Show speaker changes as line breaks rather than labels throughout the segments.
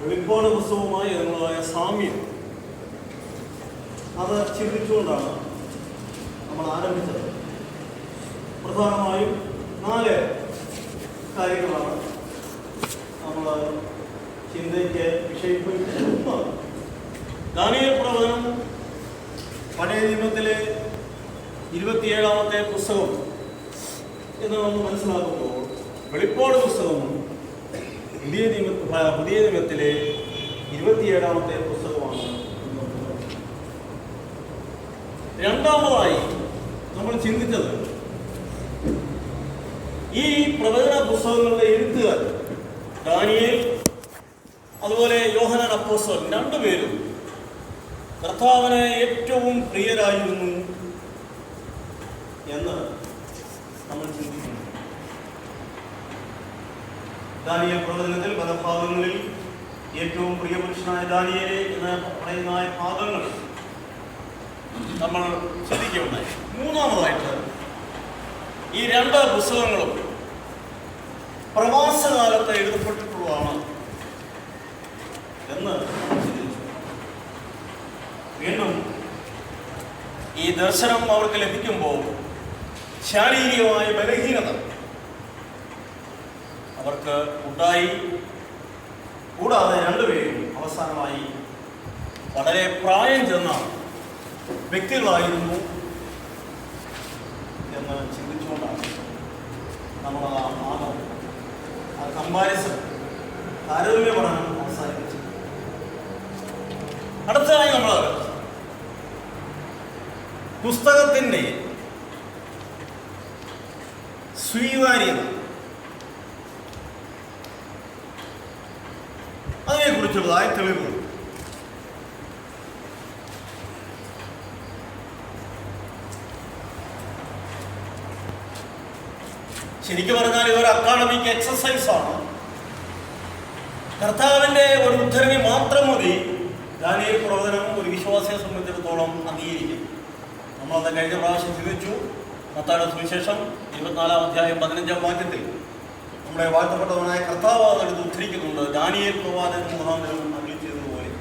വെളിപ്പാട് പുസ്തകവുമായി അതിനുള്ളതായ സാമ്യം അത് ചിന്തിച്ചുകൊണ്ടാണ് നമ്മൾ ആരംഭിച്ചത്. പ്രധാനമായും 4 കാര്യങ്ങളാണ് നമ്മൾ ചിന്തയ്ക്ക് വിഷയിപ്പിച്ചത്. ഒന്ന്, ദാനിയേൽ പ്രവചനം പഴയ നിയമത്തിലെ 27ാമത്തെ പുസ്തകം എന്ന് നമ്മൾ മനസ്സിലാക്കുമ്പോൾ വെളിപ്പാട് പുസ്തകവും പുതിയ നിയമത്തിലെ 27ാമത്തെ പുസ്തകമാണ്. രണ്ടാമതായി നമ്മൾ ചിന്തിച്ചത് ഈ പ്രവചന പുസ്തകങ്ങളുടെ എഴുത്തുകാർ ദാനിയേൽ അതുപോലെ യോഹന്നാൻ അപ്പോസ്തലൻ രണ്ടുപേരും കർത്താവിന് ഏറ്റവും പ്രിയരായിരുന്നു എന്ന് നമ്മൾ ചിന്തിക്കുന്നു. ദാനിയേൽ പ്രവചനത്തിൽ പല ഭാഗങ്ങളിൽ ഏറ്റവും പ്രിയപുരുഷനായ ദാനിയേലെ എന്ന് പറയുന്ന ഭാഗങ്ങൾ നമ്മൾ ചിന്തിക്കുകയുണ്ടായി. മൂന്നാമതായിട്ട് ഈ 2 പുസ്തകങ്ങളും പ്രവാസകാലത്ത് എഴുതപ്പെട്ടിട്ടുള്ളതാണ് എന്ന് ചിന്തിച്ചു. വീണ്ടും ഈ ദർശനം അവർക്ക് ലഭിക്കുമ്പോൾ ശാരീരികമായ ബലഹീനത അവർക്ക് ഉണ്ടായി. കൂടാതെ രണ്ടുപേരും അവസാനമായി വളരെ പ്രായം ചെന്ന വ്യക്തികളായിരുന്നു എന്ന് ചിന്തിച്ചുകൊണ്ടാണ് നമ്മൾ ആ കമ്പാരിസൺ താരതമ്യ പഠനം അവസാനിപ്പിച്ചത്. അടുത്തതായി നമ്മൾ പുസ്തകത്തിൻ്റെ സ്വീകാര്യത അതിനെക്കുറിച്ചുള്ളതായ തെളിവുകൾ. ശരിക്കും പറഞ്ഞാൽ ഇതൊരു അക്കാഡമിക് എക്സസൈസാണ്. കർത്താവിൻ്റെ ഒരു ഉദ്ധരണി മാത്രം മതി ദാനിയേൽ പ്രവചനം ഒരു വിശ്വാസിയെ സംബന്ധിച്ചിടത്തോളം അംഗീകരിക്കും. നമ്മളത് കഴിഞ്ഞ പ്രാവശ്യം ചിന്തിച്ചു. മത്തായിയുടെ സുവിശേഷം 24-ാം അധ്യായം 15-ാം വാക്യത്തിൽ നമ്മുടെ വാഴ്ത്തപ്പെട്ടവനായ കർത്താവ് അതെടുത്ത് ഉദ്ധരിക്കുന്നുണ്ട്. ദാനിയേൽ പ്രവാചകൻ മുഖാന്തരം അരുളി ചെയ്തതുപോലെ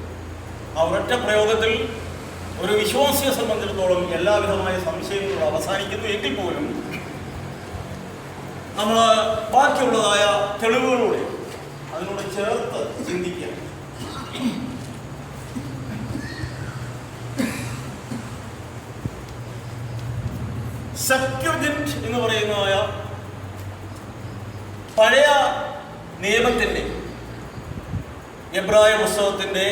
ആ ഒരൊറ്റ പ്രയോഗത്തിൽ ഒരു വിശ്വാസിയെ സംബന്ധിച്ചിടത്തോളം എല്ലാവിധമായ സംശയങ്ങളും അവസാനിക്കുന്നു. എങ്കിൽ പോലും നമ്മൾ ബാക്കിയുള്ളതായ തെളിവുകളൂടെ അതിനോട് ചേർത്ത് ചിന്തിക്കുക. സെപ്റ്റ്വജിന്റ് എന്ന് പറയുന്നതായ പഴയ നിയമത്തിൻ്റെ എബ്രായ പുസ്തകത്തിൻ്റെ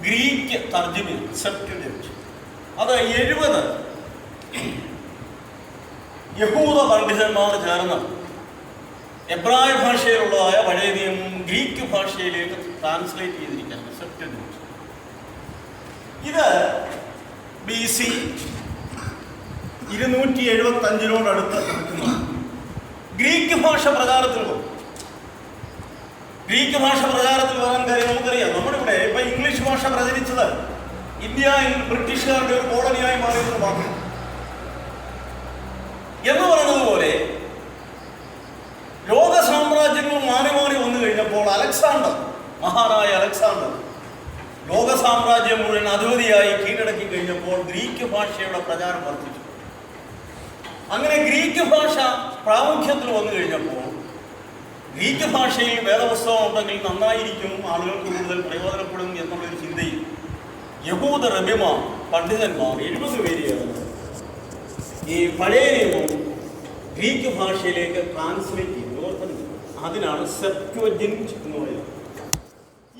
ഗ്രീക്ക് തർജ്ജിമ സെപ്റ്റ്വജിന്റ്, അത് 70 യഹൂദ പണ്ഡിതന്മാർ ചേർന്ന് എബ്രായ ഭാഷയിലുള്ളതായ പഴയ നിയമം ഗ്രീക്ക് ഭാഷയിലേക്ക് ട്രാൻസ്ലേറ്റ് ചെയ്തിരിക്കുകയാണ് സെപ്റ്റ്വജിന്റ്. ഇത് BC 275 നിൽക്കുന്നതാണ്. ഗ്രീക്ക് ഭാഷ പ്രകാരത്തിൽ വരാൻ കാര്യം നമുക്കറിയാം. നമ്മളിവിടെ ഇപ്പൊ ഇംഗ്ലീഷ് ഭാഷ പ്രചരിച്ചത് ഇന്ത്യ ബ്രിട്ടീഷുകാരുടെ ഒരു കോളനിയായി മാറിയെന്ന് പറഞ്ഞു എന്ന് പറഞ്ഞതുപോലെ ലോക സാമ്രാജ്യങ്ങൾ മാറി മാറി വന്നു കഴിഞ്ഞപ്പോൾ മഹാനായ അലക്സാണ്ടർ ലോക സാമ്രാജ്യം മുഴുവൻ അധിപതിയായി കീഴടക്കി കഴിഞ്ഞപ്പോൾ ഗ്രീക്ക് ഭാഷയുടെ പ്രചാരം വർദ്ധിച്ചു. അങ്ങനെ ഗ്രീക്ക് ഭാഷ പ്രാമുഖ്യത്തിൽ വന്നു കഴിഞ്ഞപ്പോൾ ഗ്രീക്ക് ഭാഷയിൽ വേദപുസ്തകം ഉണ്ടെങ്കിൽ നന്നായിരിക്കും, ആളുകൾക്ക് കൂടുതൽ പ്രയോജനപ്പെടും എന്നുള്ളൊരു ചിന്തയിൽ യഹൂദ റബിമാർ പണ്ഡിതന്മാർ 70 പേര് ഈ പഴയ നിയമം ഗ്രീക്ക് ഭാഷയിലേക്ക് ട്രാൻസ്ലേറ്റ് ചെയ്തു. അതിനാണ് സെപ്റ്റ്വജിന്റ് എന്ന് പറയുന്നത്.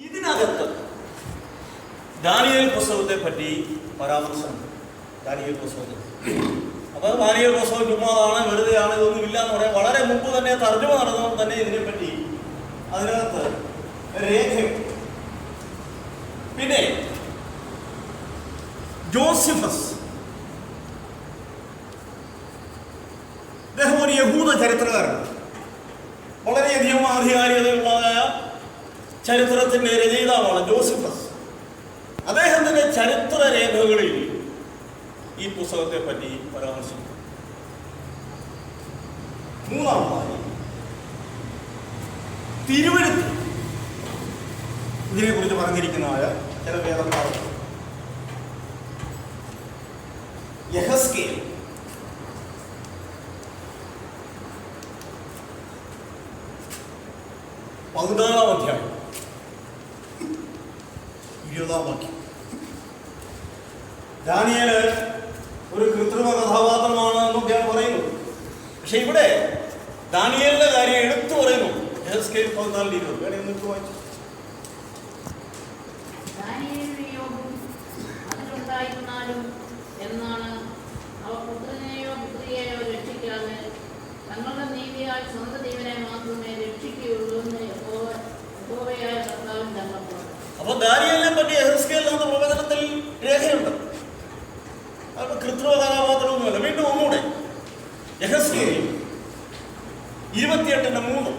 ഇതിനകത്ത് ദാനിയേൽ പുസ്തകത്തെ പറ്റി പരാമർശമുണ്ട്. ദാനിയേൽ പുസ്തകത്തിൽ അപ്പോൾ ദാനിയേൽ പുസ്തകം ചുമ്മാതാണ്, വെറുതെയാണ്, ഇതൊന്നും ഇല്ല എന്ന് പറയാം. വളരെ മുമ്പ് തന്നെ തർജ്ജമ നടന്നപ്പോൾ തന്നെ ഇതിനെപ്പറ്റി അതിനകത്ത് രേഖയുണ്ട്. പിന്നെ ജോസിഫസ്, അദ്ദേഹം ഒരു യഹൂദ ചരിത്രകാരനാണ്. വളരെയധികം ആധികാരികതയുള്ളതായ ചരിത്രത്തിൻ്റെ രചയിതാവാണ് ജോസിഫസ്. അദ്ദേഹത്തിൻ്റെ ചരിത്ര രേഖകളിൽ ഈ പുസ്തകത്തെ പറ്റി പരാമർശിക്കും. മൂന്നാമതായി തിരുവഴുത്ത് ഇതിനെക്കുറിച്ച് പറഞ്ഞിരിക്കുന്നതായ ചില വേദഭാഗങ്ങൾ. യെഹെസ്കേൽ 14-ാം അധ്യായം 20-ാം വാക്യം. ദാനിയേല് ഒരു കൃത്രിമ കഥാപാത്രമാണ് എന്നൊക്കെയാണ് പറയുന്നത്. പക്ഷെ ഇവിടെ ദാനിയേലിന്റെ കാര്യം എടുത്തു പറയുന്നു. യെഹെസ്കേൽ 14:20 വേണമെങ്കിൽ നിങ്ങൾക്ക് വായിച്ചു.
എന്നാണ് അവർ പുത്രനെയോ പുത്രിയെയോ രക്ഷിക്കാതെ തങ്ങളുടെ നീതിയാൽ സ്വന്തം ജീവനെ മാത്രമേ രക്ഷിക്കുകയുള്ളൂ എന്ന് യഹോവയായ കർത്താവിൻ തന്നപ്പോൾ.
അപ്പൊ ദാനിയേലിനെ പറ്റി യെഹെസ്കേൽ എന്ന പ്രവചനത്തിൽ രേഖയുണ്ട്. അത് കൃത്രിമ കഥാപാത്രമൊന്നുമല്ല. വീണ്ടും ഒന്നുകൂടെ യെഹെസ്കേൽ 28:3.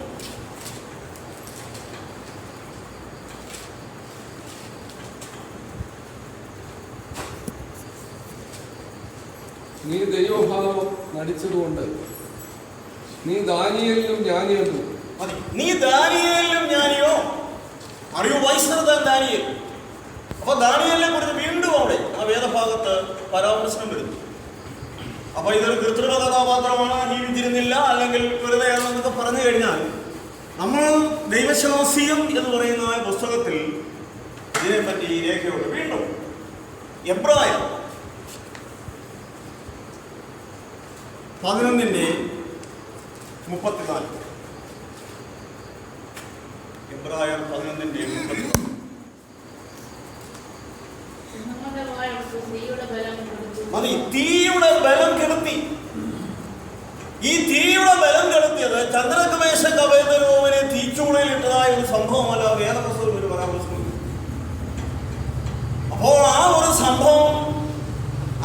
നീ ദൈവഭാവം നടിച്ചതുകൊണ്ട് നീ ദാനിയേലിലും ജ്ഞാനിയല്ലോ.
മതി. നീ ദാനിയേലിലും ജ്ഞാനിയോ? അറിയോ വൈസ്തർ ദാനിയേൽ. അപ്പൊ ദാനിയേലിനെ കുറിച്ച് വീണ്ടും അവിടെ ആ വേദഭാഗത്ത് പരാമർശനം വരുന്നു. അപ്പൊ ഇതൊരു കൃത്രിമ കഥാപാത്രമാണ്, ജീവിച്ചിരുന്നില്ല, അല്ലെങ്കിൽ വെറുതെയാണെന്നൊക്കെ പറഞ്ഞു കഴിഞ്ഞാൽ നമ്മൾ ദൈവശാസ്ത്രീയം എന്ന് പറയുന്ന പുസ്തകത്തിൽ ഇതിനെപ്പറ്റി രേഖയുണ്ട്. വീണ്ടും എബ്രായർ 11:34. എബ്രായർ 11:34. മതി. തീയുടെ ബലം കെടുത്തി. ഈ തീയുടെ ബലം കെടുത്തിയത് ചന്ദ്രകമേശക് അബേദ്നെഗോവിനെ തീച്ചൂളയിൽ ഇട്ടതായ ഒരു സംഭവമല്ല വേദപുസ്തകത്തിൽ ഒരു പരാമർശം. അപ്പോൾ ആ ഒരു സംഭവം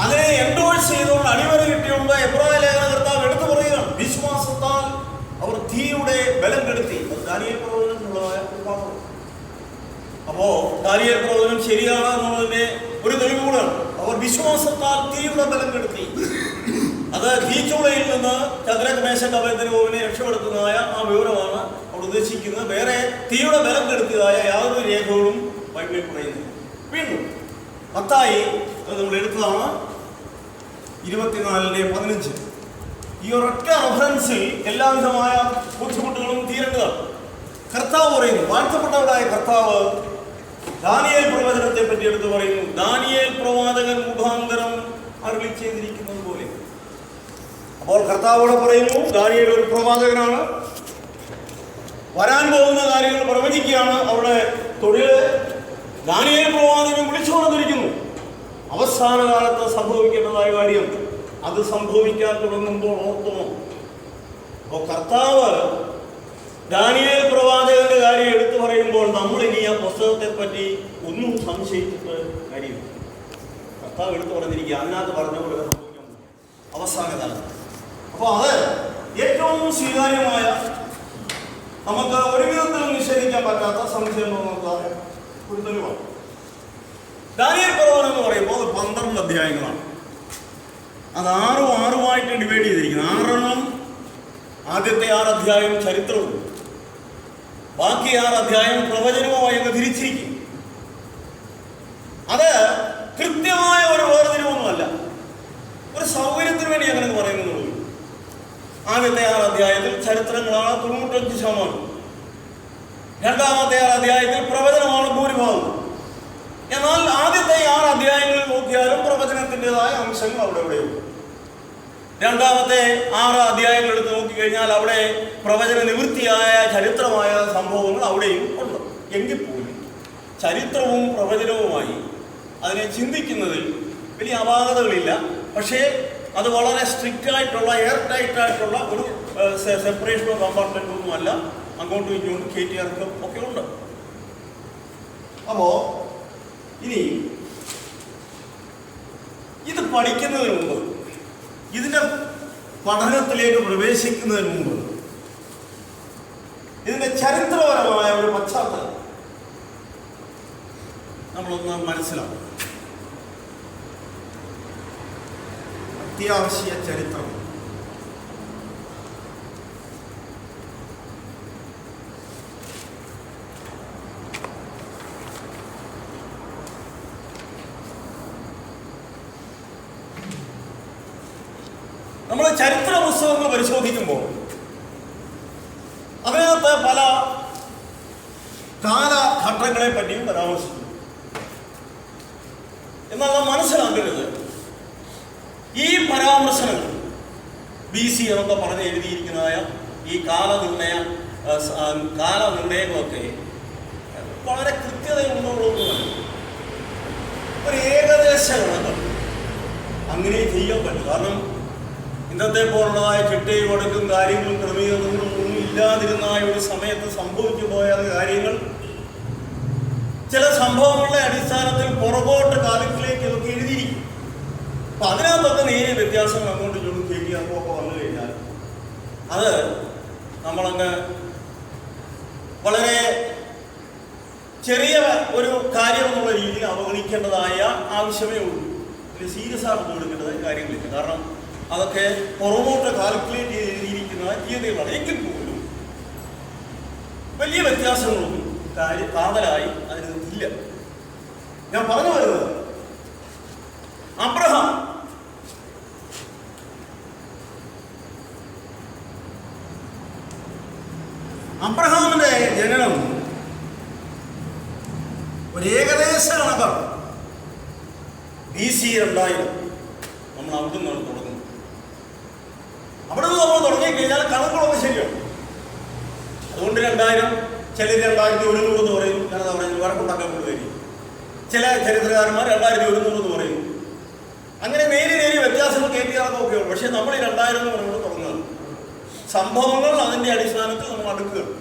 അതിനെ എൻഡോഴ്സ് ചെയ്തുകൊണ്ട് അടിവര കിട്ടിയുകൊണ്ട് എബ്രായ ലേഖനകർത്താവ് എടുത്തു പറയുകയാണ്. വിശ്വാസത്താൽ അവർ തീയുടെ ബലം കെടുത്തി. അത് ദാനിയേൽ പ്രവചനത്തിലുള്ളതായ ഒരു ഭാഗം. അപ്പോ ദാനിയേൽ പ്രവചനം ശരിയാണ് എന്നുള്ളതിന്റെ ഒരു തെളിവ് കൂടെയാണ്. അവർ വിശ്വാസത്താൽ തീയുടെ ബലം കെടുത്തി. അത് തീച്ചൂളയിൽ നിന്ന് ചന്ദ്രകമേശക് അബേദ്നെഗോവിനെ രക്ഷപ്പെടുത്തുന്നതായ ആ വിവരമാണ് അവിടെ ഉദ്ദേശിക്കുന്നത്. വേറെ തീയുടെ ബലം കെടുത്തിയതായ യാതൊരു രേഖകളും ബൈബിളിൽ പറയുന്നില്ല. വീണ്ടും മത്തായി, അത് നമ്മൾ എടുത്തതാണ്, 24:15. ഈ ഒരൊറ്റ റഫറൻസിൽ എല്ലാവിധമായ ബുദ്ധിമുട്ടുകളും തീരേണ്ടതാണ്. കർത്താവ് പറയുന്നു, വാഴ്ത്തപ്പെട്ടവരായ കർത്താവ് ദാനിയേൽ പ്രവചനത്തെ പറ്റി എടുത്ത് പറയുന്നു. ദാനിയേൽ പ്രവാചകൻ മുഖാന്തരം അരുളി ചെയ്തിരിക്കുന്നത് പോലെ. അപ്പോൾ കർത്താവോട് പറയുന്നു, ദാനിയേൽ ഒരു പ്രവാചകനാണ്, വരാൻ പോകുന്ന കാര്യങ്ങൾ പ്രവചിക്കുകയാണ്. അവിടെ തൊഴിൽ ദാനിയേൽ പ്രവാചകൻ വിളിച്ചു പറഞ്ഞിരിക്കുന്നു. അവസാന കാലത്ത് സംഭവിക്കേണ്ടതായ കാര്യം അത് സംഭവിക്കാൻ തുടങ്ങുമ്പോൾ ഓർത്തുമോ? അപ്പോൾ കർത്താവ് ദാനിയേൽ പ്രവാചകന്റെ കാര്യം എടുത്തു പറയുമ്പോൾ നമ്മൾ ഇനി ആ പുസ്തകത്തെ പറ്റി ഒന്നും സംശയിച്ചിട്ട് കാര്യമില്ല. കർത്താവ് എടുത്തു പറഞ്ഞിരിക്കുക, അതിനകത്ത് പറഞ്ഞുകൊണ്ട് സംഭവിക്കാൻ അവസാന കാലത്ത്. അപ്പോൾ അത് ഏറ്റവും സ്വീകാര്യമായ, നമുക്ക് ഒരു വിധത്തിലും നിഷേധിക്കാൻ പറ്റാത്ത സംശയം തോന്നുന്നതായ ഒരു തെളിവാണ്. ദാനിയേൽ പ്രവചനം എന്ന് പറയുമ്പോൾ 12 അധ്യായങ്ങളാണ്. അത് 6 ഡിവൈഡ് ചെയ്തിരിക്കുന്നത്. 6 ആദ്യത്തെ 6 അധ്യായം ചരിത്രവും ബാക്കി 6 അധ്യായം പ്രവചനവുമായി അങ്ങ് തിരിച്ചിരിക്കും. അത് കൃത്യമായ ഒരു വേർതിരിവൊന്നുമല്ല, ഒരു സൗകര്യത്തിന് വേണ്ടി അങ്ങനെ പറയുന്നുള്ളൂ. ആദ്യത്തെ 6 അധ്യായത്തിൽ ചരിത്രങ്ങളാണ് 95%. രണ്ടാമത്തെ 6 അധ്യായത്തിൽ പ്രവചനമാണ് ഭൂരിഭാഗം. എന്നാൽ ആദ്യത്തെ 6 അധ്യായങ്ങളിൽ നോക്കിയാലും പ്രവചനത്തിൻ്റെതായ അംശങ്ങൾ അവിടെ എവിടെയുണ്ട്. രണ്ടാമത്തെ 6 അധ്യായങ്ങൾ എടുത്ത് നോക്കിക്കഴിഞ്ഞാൽ അവിടെ പ്രവചന നിവൃത്തിയായ ചരിത്രമായ സംഭവങ്ങൾ അവിടെയും ഉണ്ട്. എങ്കിൽ പോലും ചരിത്രവും പ്രവചനവുമായി അതിനെ ചിന്തിക്കുന്നതിൽ വലിയ അപാകതകളില്ല. പക്ഷേ അത് വളരെ സ്ട്രിക്റ്റ് ആയിട്ടുള്ള, എയർ ടൈറ്റ് ആയിട്ടുള്ള ഒരു സെപ്പറേഷനോ കമ്പാർട്ട്മെൻറ്റോ ഒന്നും അല്ല. അങ്ങോട്ടും ഇങ്ങോട്ടും കയറ്റിയിറക്കം ഒക്കെ ഉണ്ട്. അപ്പോൾ ഇനി ഇത് പഠിക്കുന്നതിന് മുമ്പ്, ഇതിൻ്റെ പഠനത്തിലേക്ക് പ്രവേശിക്കുന്നതിന് മുമ്പ് ഇതിൻ്റെ ചരിത്രപരമായ ഒരു പശ്ചാത്തലം നമ്മളൊന്ന് മനസ്സിലാക്കും. അത്യാവശ്യ ചരിത്രം. നമ്മൾ ചരിത്ര പുസ്തകങ്ങൾ പരിശോധിക്കുമ്പോൾ അതിനകത്ത് പല കാലഘട്ടങ്ങളെ പറ്റിയും പരാമർശിക്കുന്നു. എന്നാൽ നാം മനസ്സിലാക്കരുത്, ഈ പരാമർശനങ്ങൾ BC എന്നൊക്കെ പറഞ്ഞ് എഴുതിയിരിക്കുന്നതായ ഈ കാലനിർണയമൊക്കെ വളരെ കൃത്യതയുള്ളതൊന്നുമല്ല. ഒരു ഏകദേശ കണക്ക് അങ്ങനെ ചെയ്യാൻ പറ്റും. കാരണം ഇന്നത്തെ പോലുള്ളതായ ചിട്ടയും ഒടുക്കും കാര്യങ്ങളും ക്രമീകരണങ്ങളും ഒന്നും ഇല്ലാതിരുന്ന ഒരു സമയത്ത് സംഭവിച്ചു പോയ കാര്യങ്ങൾ ചില സംഭവങ്ങളുടെ അടിസ്ഥാനത്തിൽ പുറകോട്ട് കാലത്തിലേക്ക് ഇതൊക്കെ എഴുതിയിരിക്കും. അപ്പൊ അതിനകത്തൊക്കെ നേരിയ വ്യത്യാസം അങ്ങോട്ട് ഇങ്ങോട്ടും ശരിയാക്കോ ഒക്കെ വന്നു കഴിഞ്ഞാൽ അത് നമ്മളങ്ങ് വളരെ ചെറിയ ഒരു കാര്യം എന്നുള്ള രീതിയിൽ അവഗണിക്കേണ്ടതായ ആവശ്യമേ ഉള്ളൂ. ഇതിൽ സീരിയസ് ആയിട്ട് കൊടുക്കേണ്ടതായ കാര്യങ്ങളില്ല. കാരണം അതൊക്കെ പുറമോട്ട് കാൽക്കുലേറ്റ് ചെയ്ത് എഴുതിയിരിക്കുന്ന തീയതികളാണ്. എങ്കിൽ പോലും വലിയ വ്യത്യാസങ്ങളൊന്നും കാതലായി അതിനകത്തില്ല. ഞാൻ പറഞ്ഞു വരുന്നത്, അബ്രഹാമിന്റെ ജനനം ഒരു ഏകദേശ കണക്കാണ്. BC 2000 നമ്മൾ അവിടെ നിന്നാണ് തുടങ്ങുന്നത്. അവിടെ നിന്ന് നമ്മൾ തുടങ്ങിക്കഴിഞ്ഞാൽ കണക്കുകളൊക്കെ ശരിയാണ്. അതുകൊണ്ട് 2000, ചിലർ 2100 എന്ന് പറയും. ഞാനത് പറയുന്നത് വരക്കുണ്ടാക്കാൻ കൊണ്ടുവരും. ചില ചരിത്രകാരന്മാർ 2100 എന്ന് പറയും. അങ്ങനെ നേരിയ വ്യത്യാസങ്ങൾ കയറ്റിയാറൊക്കെ ഉള്ളൂ. പക്ഷെ നമ്മൾ 2000 എന്ന് പറഞ്ഞുകൊണ്ട് തുടങ്ങുന്നത് സംഭവങ്ങൾ അതിന്റെ അടിസ്ഥാനത്തിൽ നമ്മൾ അടുക്കുകയാണ്.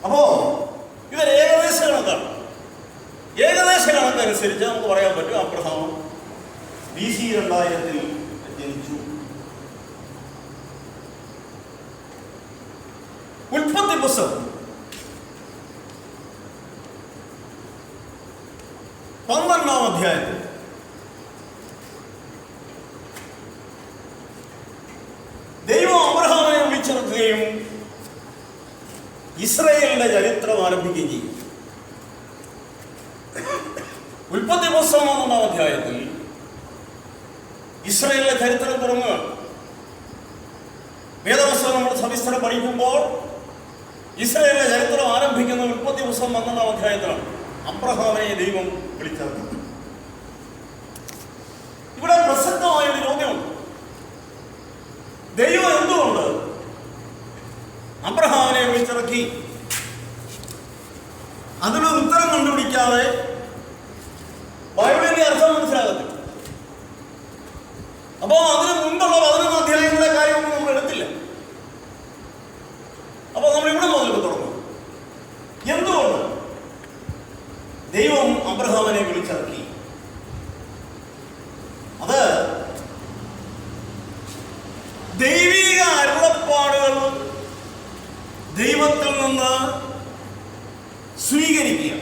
അപ്പോ ഇതൊരു ഏകദേശ കണക്കാണ്. ഏകദേശ കണക്കനുസരിച്ച് നമുക്ക് പറയാൻ പറ്റും അബ്രഹാം BC 2000 ജനിച്ചു. ഉൽപ്പത്തി പുസ്തകം 12-ാം അധ്യായത്തിൽ ദൈവം അബ്രഹാമിനെ വിളിച്ചിറക്കുകയും ഇസ്രായേലിന്റെ ചരിത്രം ആരംഭിക്കുകയും ചെയ്യും. ഉൽപ്പത്തി പുസ്തകം 1-ാം അധ്യായത്തിൽ ഇസ്രായേലിന്റെ ചരിത്രം തുടങ്ങുകയാണ്. വേദപുസ്തകം നമ്മൾ സവിസ്തരം പഠിക്കുമ്പോൾ ഇസ്രായേലിന്റെ ചരിത്രം ആരംഭിക്കുന്ന ഉൽപ്പത്തി പുസ്തകം 1-ാം അധ്യായത്തിലാണ് അബ്രഹാമിനെ ദൈവം വിളിച്ചിറക്കുന്നത്. ഇവിടെ പ്രസക്തമായ ഒരു ചോദ്യമുണ്ട്. ദൈവം എന്തുകൊണ്ട് അബ്രഹാമിനെ വിളിച്ചിറക്കി? അതിനൊരു ഉത്തരം കണ്ടുപിടിക്കാതെ ബൈബിളിന്റെ അർത്ഥം മനസ്സിലാകത്തില്ല. അപ്പോ അതിന് മുൻപുള്ള 11 അധ്യായങ്ങളുടെ കാര്യമൊന്നും നമ്മൾ എടുത്തില്ല. അപ്പൊ നമ്മൾ ഇവിടെ മുതൽ തുടങ്ങും. എന്തുകൊണ്ട് ദൈവം അബ്രഹാമിനെ വിളിച്ചിറക്കി? അത് ദൈവിക അരുളപ്പാടുകൾ ദൈവത്തിൽ നിന്ന് സ്വീകരിക്കുക,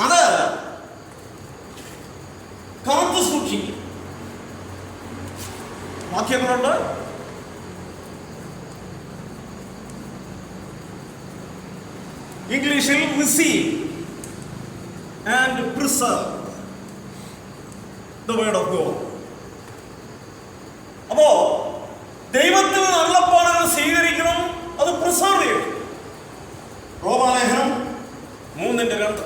അത് കാത്തു സൂക്ഷിക്കുക. വാക്യങ്ങളുണ്ട്. ഇംഗ്ലീഷിൽ receive and preserve the word of God. അപ്പോ ദൈവത്തിൽ നിന്ന് അരുളപ്പാടുകൾ സ്വീകരിക്കണം, അത് പ്രിസർവ് ചെയ്യണം. റോമാലേഖനം 3:2.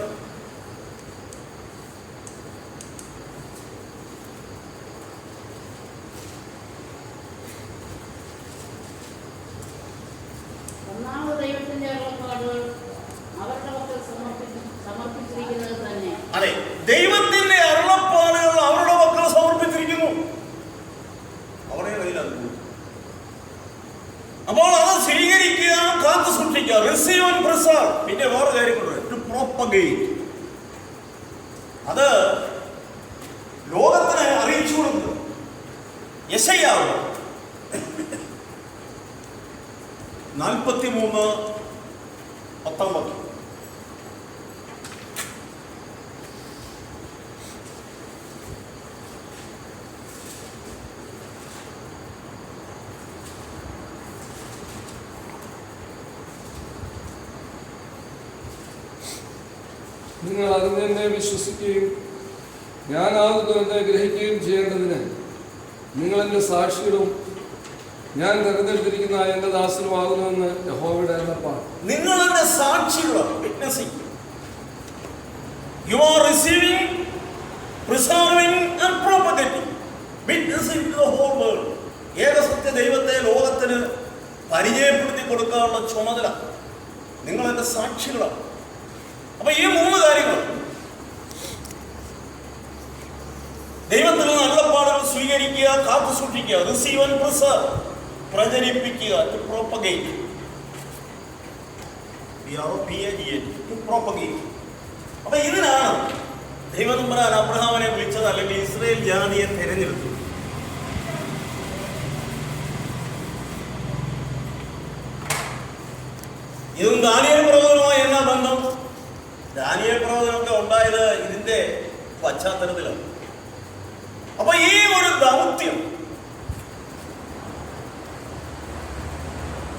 ഒന്നാമത് ദൈവത്തിന്റെ അരുളപ്പാടുകൾ അവരുടെ പക്കൽ സമർപ്പിച്ചിരിക്കുന്നത് തന്നെ.
അതെ, ദൈവത്തിന്റെ അരുളപ്പാടുകൾ അവരുടെ മക്കൾ സമർപ്പിച്ചിരിക്കുന്നു. അവരുടെ കയ്യിലാണ്. അപ്പോൾ അത് സ്വീകരിക്കുക, കാത്തു സൂക്ഷിക്കുക. Receive and preserve. പിന്നെ വേറെ കാര്യങ്ങളുണ്ട്. ടു പ്രൊപ്പഗേറ്റ്, അത് ലോകത്തിന് അറിയിച്ചു കൊടുക്കുക. യെശയ്യാവ് 43:10.
നിങ്ങൾ അതിൽ തന്നെ വിശ്വസിക്കുകയും ഞാനാകുന്നു എന്ന് ഗ്രഹിക്കുകയും ചെയ്യേണ്ടതിന് നിങ്ങൾ എൻ്റെ സാക്ഷികളും ഞാൻ തെരഞ്ഞെടുത്തിരിക്കുന്ന എൻ്റെ ദാസനുമാകുന്നുവെന്ന് യഹോവയുടെ അരുളപ്പാട്.
നിങ്ങൾ എൻ്റെ സാക്ഷികളാണ്. Witnessing. You are receiving, preserving and propagating, witnessing to the whole world. ഏകസത്യ ദൈവത്തെ ലോകത്തിന് പരിചയപ്പെടുത്തി കൊടുക്കാനുള്ള ചുമതല നിങ്ങൾ എൻ്റെ സാക്ഷികളാണ്. അപ്പൊ ഈ 3 കാര്യങ്ങൾ ദൈവത്തിൽ നിന്ന് അരുളപ്പാടുകൾ സ്വീകരിക്കുക, കാത്തു സൂക്ഷിക്കുക, റിസീവ് ആൻഡ് പ്രിസർവ്, പ്രചരിപ്പിക്കുക, ടു പ്രോപ്പഗേറ്റ്, ടു പ്രോപ്പഗേറ്റ്. അപ്പൊ ഇതിനാണ് ദൈവതമ്പുരാൻ അബ്രഹാമിനെ വിളിച്ചത്, അല്ലെങ്കിൽ ഇസ്രായേൽ ജാതിയെ തിരഞ്ഞെടുത്തു. ഇതും ദാനിയേൽ പ്രവചനവുമായി എന്നാ ബന്ധം? ദാനിയേൽ പ്രവചനമൊക്കെ ഉണ്ടായത് ഇതിന്റെ പശ്ചാത്തലത്തിലാണ്. അപ്പൊ ഈ ഒരു ദൗത്യം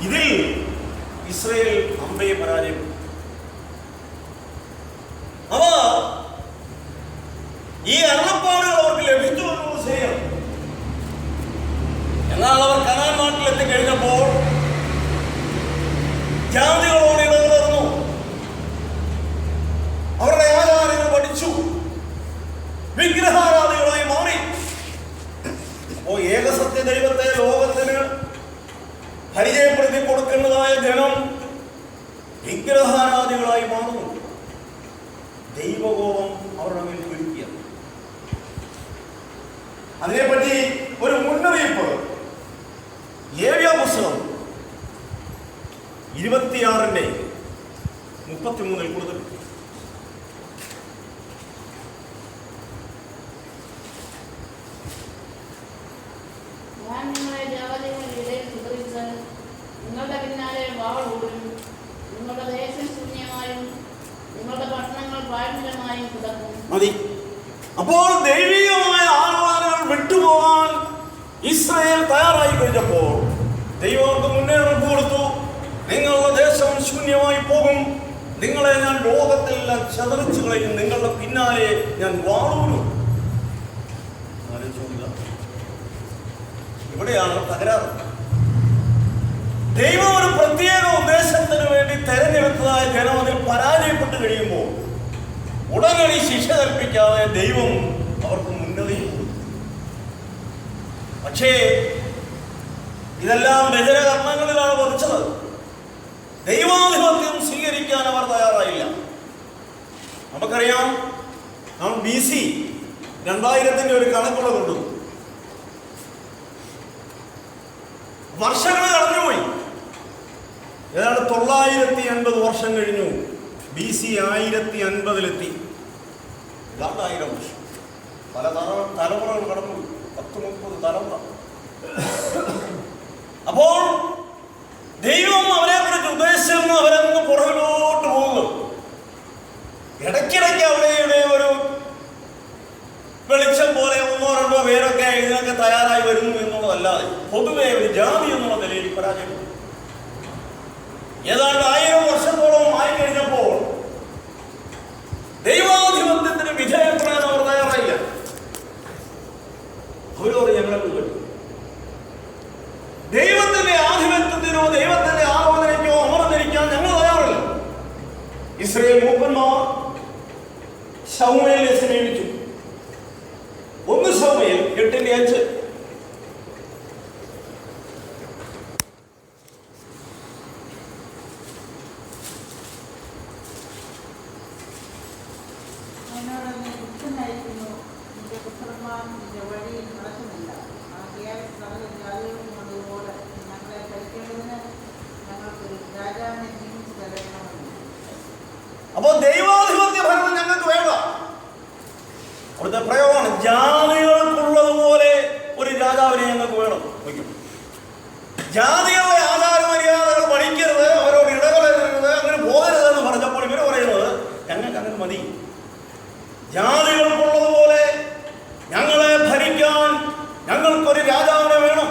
ഇതിൽ ഇസ്രായേൽ അമ്പയെ പരാജയപ്പെട്ടു. അവ ഈ അരുളപ്പാടുകൾ അവർക്ക് ലഭിച്ചു എന്നത് ശരിയാണ്. എന്നാൽ അവർ കനാൻ നാട്ടിലെത്തി കഴിഞ്ഞപ്പോൾ ജാതികളോട് ഇടകലർന്നു, അവരുടെ ആചാരങ്ങൾ പഠിച്ചു, വിഗ്രഹാരാധികളായി മാറി. അപ്പോ ഏകസത്യ ദൈവത്തെ ലോകത്തിന് പരിചയപ്പെടുത്തി കൊടുക്കേണ്ടതായ ജനം വിഗ്രഹാരാധികളായി മാറുന്നു. ദൈവകോപം അവരുടെ മേൽ വിളിക്കുക. അതിനെപ്പറ്റി ഒരു മുന്നറിയിപ്പ് ലേവ്യ പുസ്തകം 26:33 കൊടുത്തിട്ടുണ്ട്.
ഞാൻ നിങ്ങളെ ജാതികളുടെ ഇടയിൽ ചിതറിച്ച് നിങ്ങളുടെ പിന്നാലെ വാളൂടും, നിങ്ങളുടെ ദേശം ശൂന്യമായും നിങ്ങളുടെ പട്ടണങ്ങൾ പാഴ്നിലമായും കിടക്കും.
മതി. അപ്പോൾ ദൈവികമായ ആഹ്വാനങ്ങൾ വിട്ടുപോകാൻ ഇസ്രായേൽ തയ്യാറായി കഴിഞ്ഞപ്പോൾ ദൈവർക്ക് മുന്നറിയിപ്പ് കൊടുത്തു, നിങ്ങളുടെ ദേശം ശൂന്യമായി പോകും, നിങ്ങളെ ഞാൻ ലോകത്തെല്ലാം ചതറിച്ചു കളയും, നിങ്ങളുടെ പിന്നാലെ ഞാൻ വാളൂടും. ഇവിടെയാണ് തകരാറ്. ദൈവം ഒരു പ്രത്യേക ഉദ്ദേശത്തിന് വേണ്ടി തെരഞ്ഞെടുത്തതായ ജനം അതിൽ പരാജയപ്പെട്ട് കഴിയുമ്പോൾ ഉടനടി ശിക്ഷ കൽപ്പിക്കാതെ ദൈവം അവർക്ക് മുന്നറിയിപ്പ് കൊടുത്തു. പക്ഷേ ഇതെല്ലാം രചനകർമ്മങ്ങളിലാണ് വധിച്ചത്. ദൈവാധിപത്യം സ്വീകരിക്കാൻ അവർ തയ്യാറായില്ല. നമുക്കറിയാം, നാം BC 2000 ഒരു കണക്കുള്ള കൊണ്ടു. വർഷങ്ങൾ കടന്നുപോയി. ഏതാണ്ട് 980 വർഷം കഴിഞ്ഞു. BC 1050 ഏതാണ്ട് 1000 വർഷം. പല തലമുറകൾ കടന്നു, 10-30 തലമുറ. അപ്പോൾ ദൈവം അവരെ കുറിച്ച് ഉദ്ദേശിച്ചെന്ന് അവരങ്ങ് പുറകിലോട്ട് പോകുന്നു. ഇടയ്ക്കിടയ്ക്ക് അവിടെ ഒരു വെളിച്ചം പോലെ 1-2 പേരൊക്കെ ഇതിനൊക്കെ തയ്യാറായി വരുന്നു എന്നുള്ളതല്ലാതെ പൊതുവെ ഒരു ജാതി എന്നുള്ള നിലയിൽ പരാജയപ്പെട്ടു. ഏതാണ്ട് 1000 വർഷത്തോളം ആയി കഴിഞ്ഞപ്പോൾ ദൈവാധിപത്യത്തിന് വിധേയപ്പെടാൻ അവർ തയ്യാറായില്ല. അവരോട് ഞങ്ങളെ വിട്ടു. ദൈവത്തിന്റെ ആധിപത്യത്തിനോ ദൈവത്തിന്റെ ആലോചനയ്ക്കോ അമർന്നിരിക്കാൻ ഞങ്ങൾ തയ്യാറില്ല. ഇസ്രായേൽ മൂപ്പന്മാർ ശമൂവേലിനെ സമീപിച്ചു. 1 ശമൂവേൽ 8:5. അപ്പോൾ ദൈവാധിപത്യ ഭരണം ഞങ്ങൾക്ക് വേണ്ട. അവിടുത്തെ പ്രയോഗമാണ്, ജാതികൾക്കുള്ളതുപോലെ ഒരു രാജാവിനെ ഞങ്ങൾക്ക് വേണം. ജാതികളുടെ ആചാര മര്യാദകൾ പഠിക്കരുത്, അവരോട് ഇടകലരുത്, അങ്ങനെ പോകരുതെന്ന് പറഞ്ഞപ്പോൾ ഇവർ പറയുന്നത് ഞങ്ങൾക്ക് അങ്ങനെ മതി. ജാതികൾക്കുള്ളതുപോലെ ഞങ്ങളെ ഭരിക്കാൻ ഞങ്ങൾക്കൊരു രാജാവിനെ വേണം.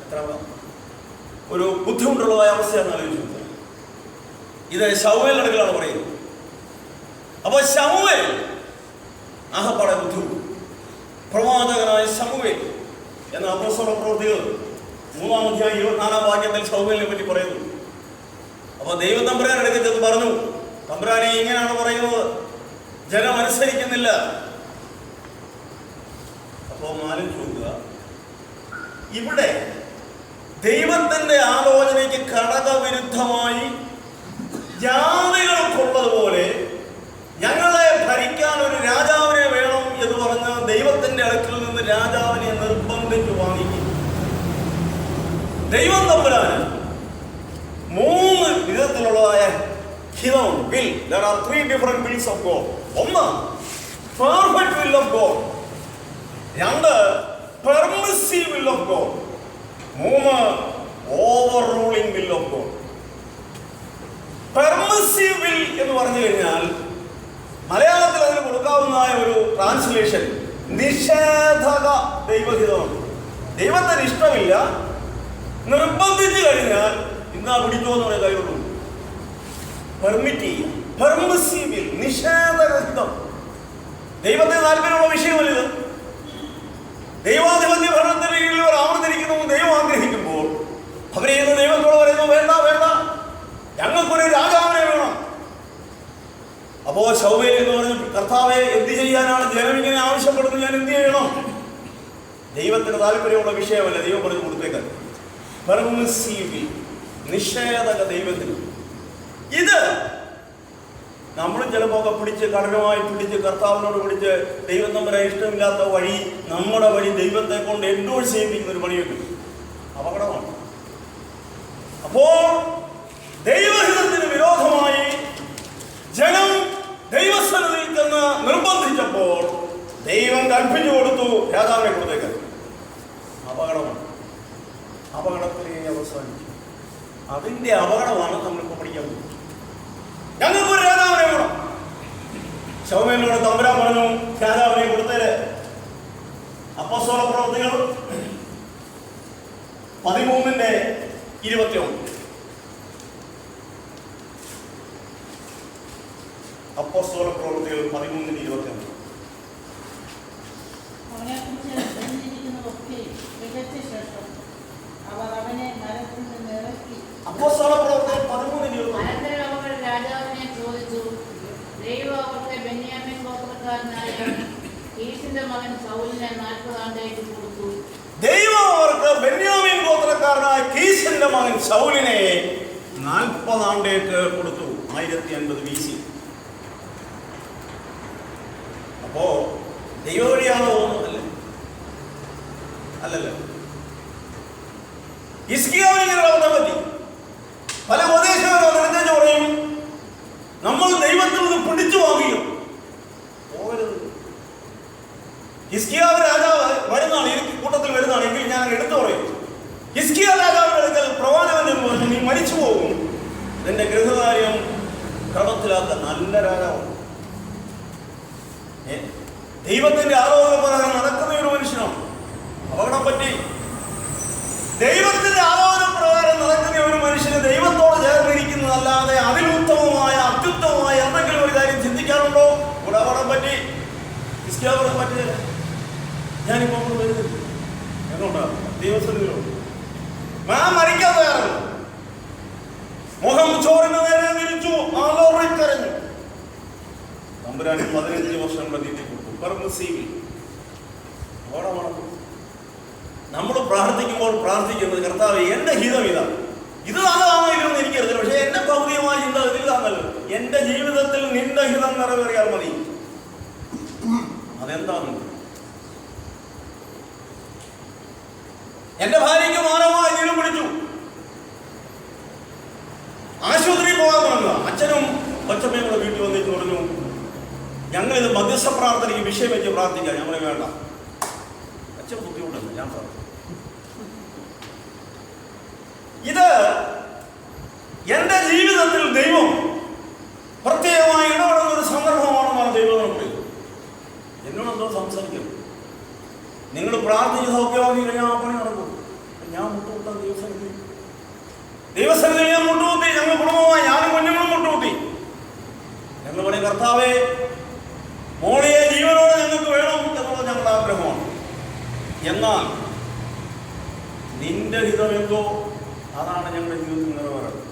എത്ര ഒരു ബുദ്ധിമുട്ടുള്ളതായ അവസ്ഥയാണ് ആലോചിച്ചത്. ഇത് ശമൂവേലിന്റെ അടുക്കലാണ് പറയുന്നത്. അപ്പോൾ ശമൂവേൽ ആഹപ്പാടെ ബുദ്ധിമുട്ട്. പ്രവാചകനായ ശമൂവേൽ എന്ന അപ്പോസ്തല പ്രവൃത്തികൾ 3-ാം അധ്യായം 24-ാം വാക്യത്തിൽ ശമൂവേലിനെ പറ്റി പറയുന്നു. അപ്പൊ ദൈവം തമ്പുരാൻ ഇടയ്ക്ക് ചെന്ന് പറഞ്ഞു, തമ്പുരാനെ ഇങ്ങനെയാണ് പറയുന്നത്, ജനം അനുസരിക്കുന്നില്ല. അപ്പോ ആലോചിക്കുക, ഇവിടെ ദൈവത്തിന്റെ ആലോചനയ്ക്ക് ഘടകവിരുദ്ധമായി ജാതികൾക്കുള്ളതുപോലെ ഞങ്ങളെ ഭരിക്കാൻ ഒരു രാജാവിനെ വേണം എന്ന് പറഞ്ഞ് ദൈവത്തിന്റെ അടുക്കൽ നിന്ന് രാജാവിനെ നിർബന്ധിച്ചു വാങ്ങിക്കും. ദൈവം തമ്പുരാന് 3 വിധത്തിലുള്ളതായ ഹിതം, will. There are 3 different wills of God. 1, perfect will of God. 2, permissive will of God. 3, overruling will of God. Permissive will എന്ന് പറഞ്ഞു കഴിഞ്ഞാൽ മലയാളത്തിൽ അതിന് കൊടുക്കാവുന്നതായ ഒരു ട്രാൻസ്ലേഷൻ നിഷേധക ദൈവഹിതമാണ്. ദൈവത്തിന് ഇഷ്ടമില്ല, നിർബന്ധിച്ചു കഴിഞ്ഞാൽ ഇന്നാ പിടിച്ചോ എന്ന് പറയുന്ന കാര്യമുള്ളൂ. പെർമിറ്റ് ചെയ്യുക, പെർമിസീവ് വിൽ, നിഷേധരഹിതം. ദൈവത്തിന് താല്പര്യമുള്ള വിഷയമല്ലിത്. ദൈവാധിപത്യ ഭരണത്തിന് കീഴിൽ അവർ ആവർത്തിരിക്കുന്നു ദൈവം ആഗ്രഹിക്കുമ്പോൾ അവരെ ഇന്ന് ദൈവത്തോട് പറയുന്നു, വേണ്ട വേണ്ട, ഞങ്ങൾക്കൊരു രാജാവിനെ വേണം. അപ്പോ ശൗവേൽ എന്ന് പറഞ്ഞു, കർത്താവെ എന്ത് ചെയ്യാനാണ് ജനം ഇങ്ങനെ ആവശ്യപ്പെടുന്നത്, ഞാൻ എന്ത് ചെയ്യണം? ദൈവത്തിന് താല്പര്യമുള്ള വിഷയമല്ല, ദൈവം പറഞ്ഞു കൊടുത്തേക്കാൻ. പെർമിസീവ്, നിഷേധക ദൈവത്തിന്. ഇത് നമ്മളും ചിലപ്പോൾ പിടിച്ച് കഠിനമായി പിടിച്ച് കർത്താവിനോട് പിടിച്ച് ദൈവം തമ്പുരാൻ ഇഷ്ടമില്ലാത്ത വഴി, നമ്മുടെ വഴി ദൈവത്തെ കൊണ്ട് എൻഡോഴ്സ് ചെയ്യിപ്പിക്കുന്ന ഒരു പണിയുണ്ട്. അപകടമാണ്. അപ്പോൾ ദൈവഹിതത്തിന് വിരോധമായി ജനം ദൈവസ്ഥലത്തിൽ ചെന്ന് നിർബന്ധിച്ചപ്പോൾ ദൈവം കൽപ്പിച്ചു കൊടുത്തു രാജാവിനെ കൊടുത്തേക്ക്. അപകടമാണ്. അപകടത്തിലേക്ക് അവസാനിച്ചു. അതിന്റെ അപകടമാണ് നമ്മളിപ്പോൾ പഠിക്കാൻ പോകുന്നത്. ഞങ്ങൾക്കൊരു രാജാവിനെ വേണം. ശമൂവേലിനോട് തമ്പുരാൻ പറഞ്ഞു, രാജാവിനെ കൊടുത്തേര്. അപ്പോസ്തല പ്രവൃത്തികൾ 13:21. അപ്പോസ്തല പ്രവൃത്തികൾ 13:21. അപ്പോസ്തല പ്രവൃത്തികൾ 13:21.
രാജാവിനെ ചോദിച്ചു, ദൈവം അവർക്ക് ബെന്യാമീൻ ഗോത്രക്കാരനായ കീശിന്റെ മകൻ ശൗലിനെ 40 ആണ്ടേക്ക് കൊടുത്തു.
ദൈവം അവർക്ക് ബെന്യാമീൻ ഗോത്രക്കാരനായ കീശിന്റെ മകൻ ശൗലിനെ 40 ആണ്ടേക്ക് കൊടുത്തു. 1050 BC. അപ്പോ ദൈവ വഴിയാണോ തോന്നുന്നതല്ലേ? അല്ലല്ലോ. ഹിസ്കിയാവിന് ഇങ്ങനെ പറയാൻ പറ്റി. പല ഉപദേശകരും നിർദ്ദേശം പറയും, നമ്മൾ ദൈവത്തിൽ നിന്ന് പിടിച്ചു വാങ്ങിയും പോകരുത്. ഹിസ്കിയാവ് രാജാവ് വരുന്നതാണ്, എനിക്ക് കൂട്ടത്തിൽ വരുന്നതാണ് എങ്കിൽ ഞാൻ എടുത്തു പറയും. ഹിസ്കിയാ രാജാവിന്റെ അടുക്കൽ പ്രവാചകൻ എന്ന് പറഞ്ഞു, നീ മരിച്ചു പോകും, നിന്റെ ഗൃഹകാര്യം ക്രമത്തിലാത്ത നല്ല രാജാവാണ്. ദൈവത്തിന്റെ ആലോചന പ്രകാരം നടക്കുന്ന ഒരു മനുഷ്യനാണ്. അപകടം പറ്റി. ദൈവത്തിന്റെ ആലോചന പ്രകാരം നടക്കുന്ന ഒരു മനുഷ്യന് ദൈവത്തോട് ചേർന്നിരിക്കുന്നതല്ലാതെ അതിലുത്തമമായ അത്യുത്തമമായ എന്തെങ്കിലും ഒരു കാര്യം ചിന്തിക്കാറുണ്ടോ? ഇവിടെ അപകടം പറ്റി. ഹിസ്കിയാവിനെ പറ്റില്ല. ഞാനിപ്പോ വരുന്നില്ല എന്നുണ്ടാകും ദൈവസ്ഥലോ ഞാൻ മരിക്കാൻ തയ്യാറല്ല. മുഖം ചോറിന് നേരെ തിരിച്ചു, ആലോറിക്കരഞ്ഞു. തമ്പുരാന് 15 വർഷം നീട്ടി കൊടുത്തു. പെർമിസീവ്. അപകടമാണ്. നമ്മൾ പ്രാർത്ഥിക്കുമ്പോൾ പ്രാർത്ഥിക്കുന്നത്, കർത്താവേ എന്റെ ഹിതം ഇതാണ്, ഇത് നല്ലതാണോ ഇല്ലെന്ന് എനിക്കറിയില്ല, പക്ഷെ എന്റെ ഭൗതികമായ ചിന്ത ഇതിലാണല്ലോ, എന്റെ ജീവിതത്തിൽ നിന്റെ ഹിതം നിറവേറിയാൽ മതി. അതെന്താണ്? എന്റെ ഭാര്യയ്ക്ക് മാനമായ ജീവൻ പിടിച്ചു, ആശുപത്രിയിൽ പോകാൻ തുടങ്ങുക. അച്ഛനും കൊച്ചമ്മയും കൂടെ വീട്ടിൽ വന്നിട്ട് പറഞ്ഞു, ഞങ്ങളിത് മധ്യസ്ഥ പ്രാർത്ഥനയ്ക്ക് വിഷയം വെച്ച് പ്രാർത്ഥിക്കാം. ഞങ്ങളെ വേണ്ട, അച്ഛൻ ബുദ്ധിമുട്ടുണ്ട്, ഞാൻ പ്രാർത്ഥിക്കും. ഇത് എന്റെ ജീവിതത്തിൽ ദൈവം പ്രത്യേകമായി ഇടപെടുന്ന ഒരു സന്ദർഭമാണെന്നാണ് ദൈവം പറയുന്നത്. എന്നോടെന്തോ സംസാരിക്കും. നിങ്ങൾ പ്രാർത്ഥിച്ച് സൗഖ്യമാക്കി കഴിഞ്ഞാൽ ആ പണി നടക്കും. ഞാൻ മുട്ടുകൂട്ടാൻ ദൈവസന്നിധി ഞാൻ മുട്ടുകൂട്ടി. ഞങ്ങൾ കുടുംബമായി ഞാനും കുഞ്ഞുങ്ങളും മുട്ടുകൂട്ടി. ഞങ്ങൾ പറയും, കർത്താവേ മോളിയെ ജീവനോടെ വേണം എന്നുള്ളത് ഞങ്ങളുടെ ആഗ്രഹമാണ്. എന്നാൽ നിന്റെ ഹിതമെന്തോ അതാണ് ഞങ്ങളുടെ ജീവിതത്തിൽ നിറവേറുന്നത്.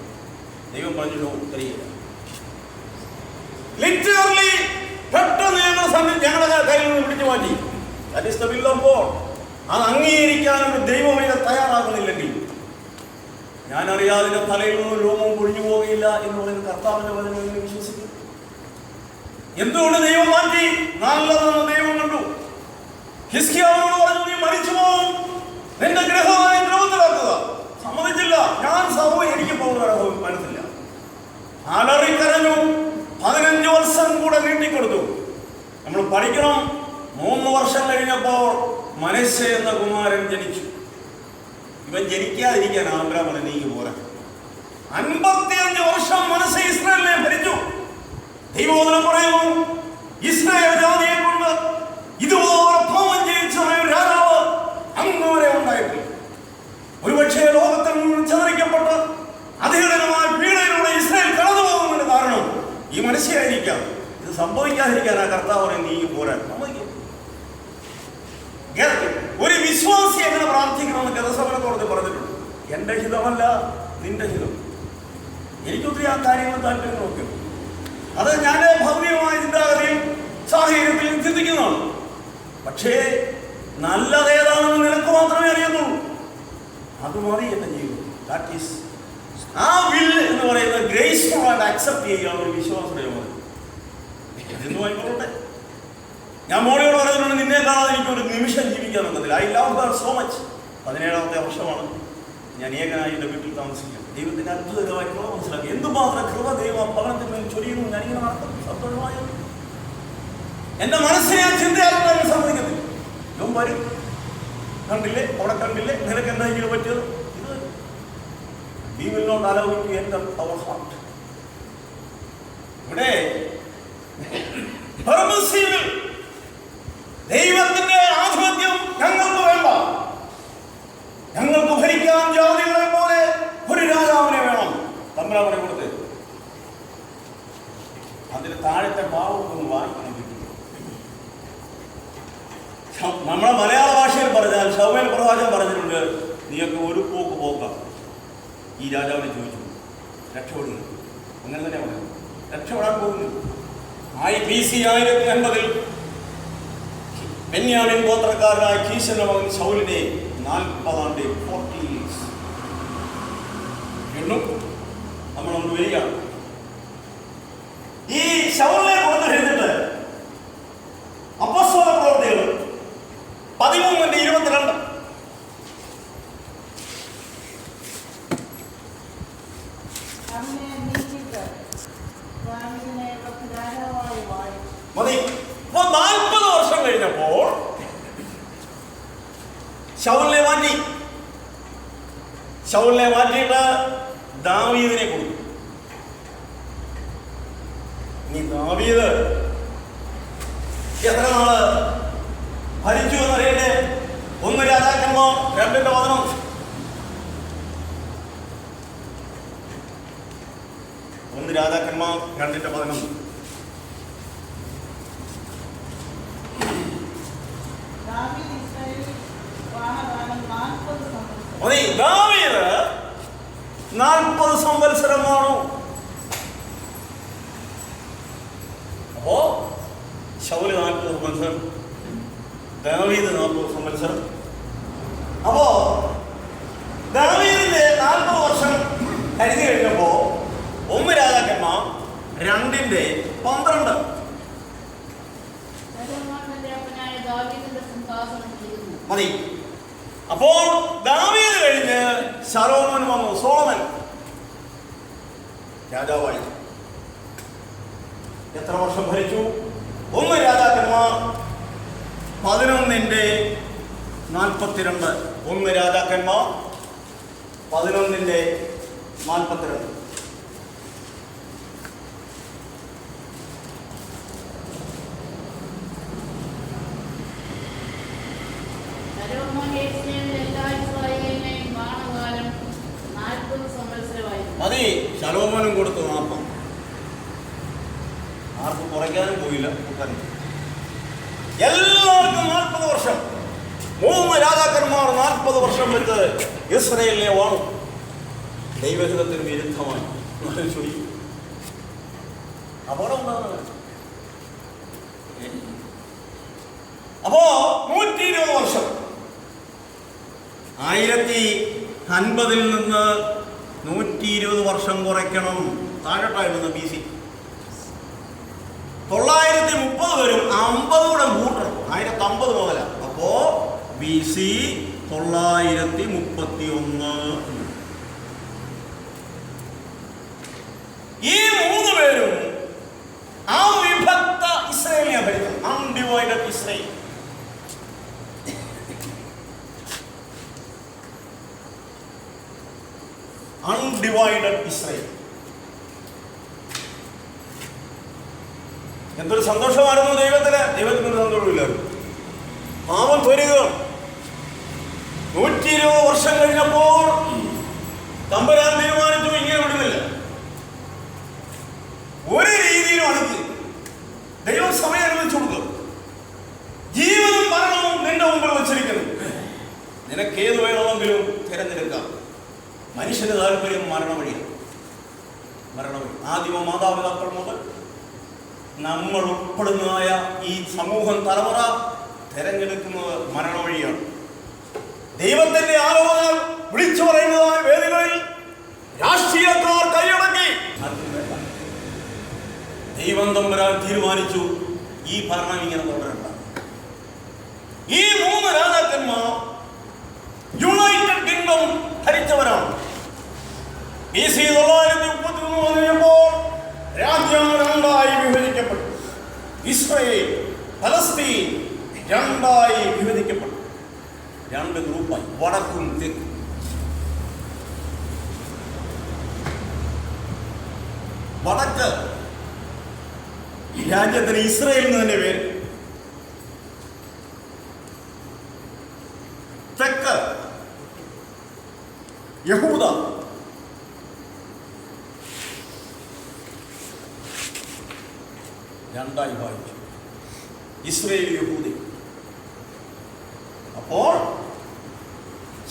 ദൈവം പറഞ്ഞല്ലോ ഉത്തരയില്ല. ലിറ്ററലി പെട്ടെന്ന് ഞങ്ങളുടെ കയ്യിൽ നിന്ന് പിടിച്ചു മാറ്റി. That is the will of God. അത് അംഗീകരിക്കാൻ ഒരു ദൈവമേ തയ്യാറാകുന്നില്ലെങ്കിൽ ഞാനറിയാതെ തലയിൽ നിന്ന് രോമം പൊഴിഞ്ഞു പോവുകയില്ല എന്ന് പറയുന്ന കർത്താവിന്റെ വചനം വിശ്വസിക്കും. എന്തുകൊണ്ട് ദൈവം മാറ്റി? നല്ലതെന്ന് ദൈവം കണ്ടു. ഹിസ്കിയാവിനോട് പറഞ്ഞു, നീ മരിച്ചു പോകും, നിന്റെ ഗ്രഹമായി ദ്രവത്തിലാക്കുക. സമ്മതിച്ചില്ല. ഞാൻ എനിക്ക് പോകുന്ന മനസ്സില്ല. അലറിക്കരഞ്ഞു. 15 വർഷം കൂടെ നീട്ടിക്കൊടുത്തു. നമ്മൾ പഠിക്കണം. 3 വർഷം കഴിഞ്ഞപ്പോൾ മനശ്ശെ എന്ന കുമാരൻ ജനിച്ചു. ഇവൻ ജനിക്കാതിരിക്കാൻ ആബ്രാമനെ നീ പോരാ. 55 വർഷം മനശ്ശെ ഇസ്രായേലിനെ ഭരിച്ചു. ദൈവവചനം പറയുന്നു, ഇസ്രായേൽ ജാതിയെ കൊണ്ട് ഇതുപോലെ പാപം ചെയ്യിച്ച രാജാവ് അങ്ങുവരെ ഉണ്ടായിട്ടില്ല. ഒരുപക്ഷെ ലോകത്തിൽ നിന്ന് ചിതറിക്കപ്പെട്ട് അധികൃതമായ പീഡയിലൂടെ ഇസ്രായേൽ കടന്നു പോകുന്നതിന് കാരണം ഈ മനശ്ശയായിരിക്കാം. ഇത് സംഭവിക്കാതിരിക്കാൻ ആ കർത്താവിനെ നീ പോരാ. ഒരു വിശ്വാസി എങ്ങനെ പ്രാർത്ഥിക്കണമെന്ന് ഗതസഭനത്തോട് പറഞ്ഞിട്ടുണ്ട്. എന്റെ ഹിതമല്ല നിന്റെ ഹിതം. എനിക്കൊത്തിരി ആ കാര്യങ്ങൾ താല്പര്യമൊക്കെ അത് ഞാൻ ഭൗതികമായ ചിന്താഗതിയും സാഹചര്യത്തിലും ചിന്തിക്കുന്നതാണ്. പക്ഷേ നല്ലതേതാണെന്ന് നിനക്ക് മാത്രമേ അറിയുന്നുള്ളൂ. അത് മതി എന്റെ ജീവിതം. ദാറ്റ് ഈസ് ആ വിൽ എന്ന് പറയുന്നത് ഗ്രേസ്ഫുൾ ആയിട്ട് അക്സെപ്റ്റ് ചെയ്യുകയാണ് ഒരു വിശ്വാസയുടെ എന്നും ആയിക്കോട്ടെ. ഞാൻ മോളിയോട് പറഞ്ഞിട്ടുണ്ട്, നിന്നെ കാണാതെ എനിക്കൊരു നിമിഷം ജീവിക്കാൻ ഒക്കത്തില്ല. I love her so much. 17ാമത്തെ വർഷമാണ് ഞാൻ ഏകനായി എൻ്റെ വീട്ടിൽ താമസിക്കുന്നത്. ദൈവത്തിൻ്റെ അത്ഭുതകരമായി കൃപ മനസ്സിലാക്കി. എന്തുമാത്രം കൃപ ദൈവം ഭവനത്തിൽ മേൽ ചൊരിയുന്നു. ഞാനിങ്ങനെ നടത്തും സന്തോഷമായ എൻ്റെ മനസ്സിനെ ഞാൻ ചിന്തയാക്കാൻ സമ്മതിക്കത്തില്ല. ഇവൻ വരും, കണ്ടില്ലേ, അവിടെ കണ്ടില്ലേ, നിനക്ക് എന്താ ഇങ്ങനെ പറ്റിയത്? ഇത് we will not allow it to enter our heart. ഇവിടെ ദൈവത്തിന്റെ ആധിപത്യം ഞങ്ങൾക്ക് വേണ്ട. ഞങ്ങൾക്ക് ഭരിക്കാൻ ജാതികളെ പോലെ ഒരു രാജാവിനെ വേണം. തമ്പ്രാവനെ കൊടുത്ത് അതിന് താഴത്തെ ഭാവമൊന്നും വായിക്കണം. നമ്മളെ മലയാള ഭാഷയിൽ പറഞ്ഞാൽ ശൗമേൽ പ്രവാചകൻ പറഞ്ഞിട്ടുണ്ട്, നീയൊക്കെ ഒരു പോക്ക് പോക്കാം. ഈ രാജാവിനെ ചോദിച്ചു രക്ഷപ്പെടുന്നു. അങ്ങനെ തന്നെ പറഞ്ഞു, രക്ഷപ്പെടാൻ പോകുന്നു. BC 1080 ബെന്യാമിൻ ഗോത്രക്കാരനായ കീശന്റെ മകൻ ശൗലിനെ 40 ആണ്ട് 40 years എണ്ണും നമ്മളൊന്ന് വരികയാണ്. ഈ ശൗലിനെ കൊണ്ട് കഴിഞ്ഞിട്ട് അപ്പോസ്തല പ്രവൃത്തികൾ 13:22 മതി. അപ്പോൾ 40 വർഷം കഴിഞ്ഞപ്പോൾ ശൗലിനെ മാറ്റിയിട്ട് ദാവീദിനെ കൊടുത്തു. ഇനി ദാവീദ് എത്ര നാള് ഭരിച്ചു എന്നറിയട്ടെ. 1 രാജാക്കന്മാർ 2:11. 1 രാജാക്കന്മാർ 2:11. ദാവീദ് 40 സംവത്സരമാണോ? അപ്പോ ശൗല് 40 സംവത്സരം, ദാവീദ് 40 സംവത്സരം. അപ്പോ ദാവീദിന്റെ 40 വർഷം കഴിഞ്ഞു കഴിഞ്ഞപ്പോ 1 രാജാക്കന്മാർ 2:12. മതി. അപ്പോൾ ദാവീദ് കഴിഞ്ഞ് ശലോമോൻ വന്നു. സോളമൻ രാജാവായി. എത്ര വർഷം ഭരിച്ചു? 1 രാജാക്കന്മാർ 11:42. 1 രാജാക്കന്മാർ 11:42. മതി. ശലോമോനും കൊടുത്തു 40. ആർക്കും കുറയ്ക്കാനും പോയില്ല, കൂട്ടാനും. എല്ലാ എല്ലാവർക്കും 40 വർഷം. 3 രാജാക്കന്മാർ 40 വർഷം വെച്ച് ഇസ്രായേലിനെ വാണു. ദൈവഹിതത്തിന് വിരുദ്ധമായി. അപകടം ഉണ്ടാകുന്നത്. അപ്പോ 120 വർഷം. 1050 നിന്ന് 120 വർഷം കുറയ്ക്കണം. താഴോട്ടായിരുന്നു BC. 930 വരും. 50 കൂടെ കൂട്ടണം. 1050 മുതലാണ്. അപ്പോ BC 931. ഈ 3 പേരും ആ വിഭക്ത ഇസ്രായേലിനെ ഭരിക്കും. Undivided Israel. Undivided Israel. എന്തൊരു സന്തോഷമായിരുന്നു ദൈവത്തിന് സന്തോഷമില്ലായിരുന്നു. പാപം ത്വരികയാണ്. 120 വർഷം കഴിഞ്ഞപ്പോൾ തമ്പുരാൻ തീരുമാനിച്ചു, ഇങ്ങനെ വിടുന്നില്ല. ഒരു രീതിയിലും അടുത്ത് ദൈവം സമയം അനുവദിച്ചു കൊടുക്കും. ജീവനും മരണവും നിന്റെ മുമ്പിൽ വച്ചിരിക്കുന്നു. നിനക്ക് ഏത് വേണമെങ്കിലും തിരഞ്ഞെടുക്കാം. മനുഷ്യന് താല്പര്യം മരണവഴിയാണ്. ആദിമ മാതാപിതാക്കൾ മുതൽ നമ്മൾ ഉൾപ്പെടുന്നതായ ഈ സമൂഹം തലമുറ തിരഞ്ഞെടുക്കുന്നത് മരണവഴിയാണ്. ദൈവത്തിന്റെ ആലോചന വിളിച്ചു പറയുന്നതായ വേദികളിൽ രാഷ്ട്രീയക്കാർ കൈയടക്കി. ദൈവം തമ്പുരാൻ തീരുമാനിച്ചു, ഈ ഭരണം ഇങ്ങനെ തുടരണ്ട. ഈ 3 രാജാക്കന്മാർ യുണൈറ്റഡ് കിങ്ഡം ഭരിച്ചവരാണ്. BC 931 കഴിഞ്ഞപ്പോൾ രാജ്യം 2ആയി വിഭജിക്കപ്പെട്ടു. Israel, Palestine 2ആയി വിഭജിക്കപ്പെട്ടു. 2 ഗ്രൂപ്പായി, വടക്കും തെക്കും. വടക്ക് രാജ്യത്തിന് ഇസ്രായേൽ എന്ന് തന്നെ പേര്. തെക്ക് യഹൂദ. രണ്ടായി വായിച്ചു, ഇസ്രായേൽ, യഹൂദി. അപ്പോൾ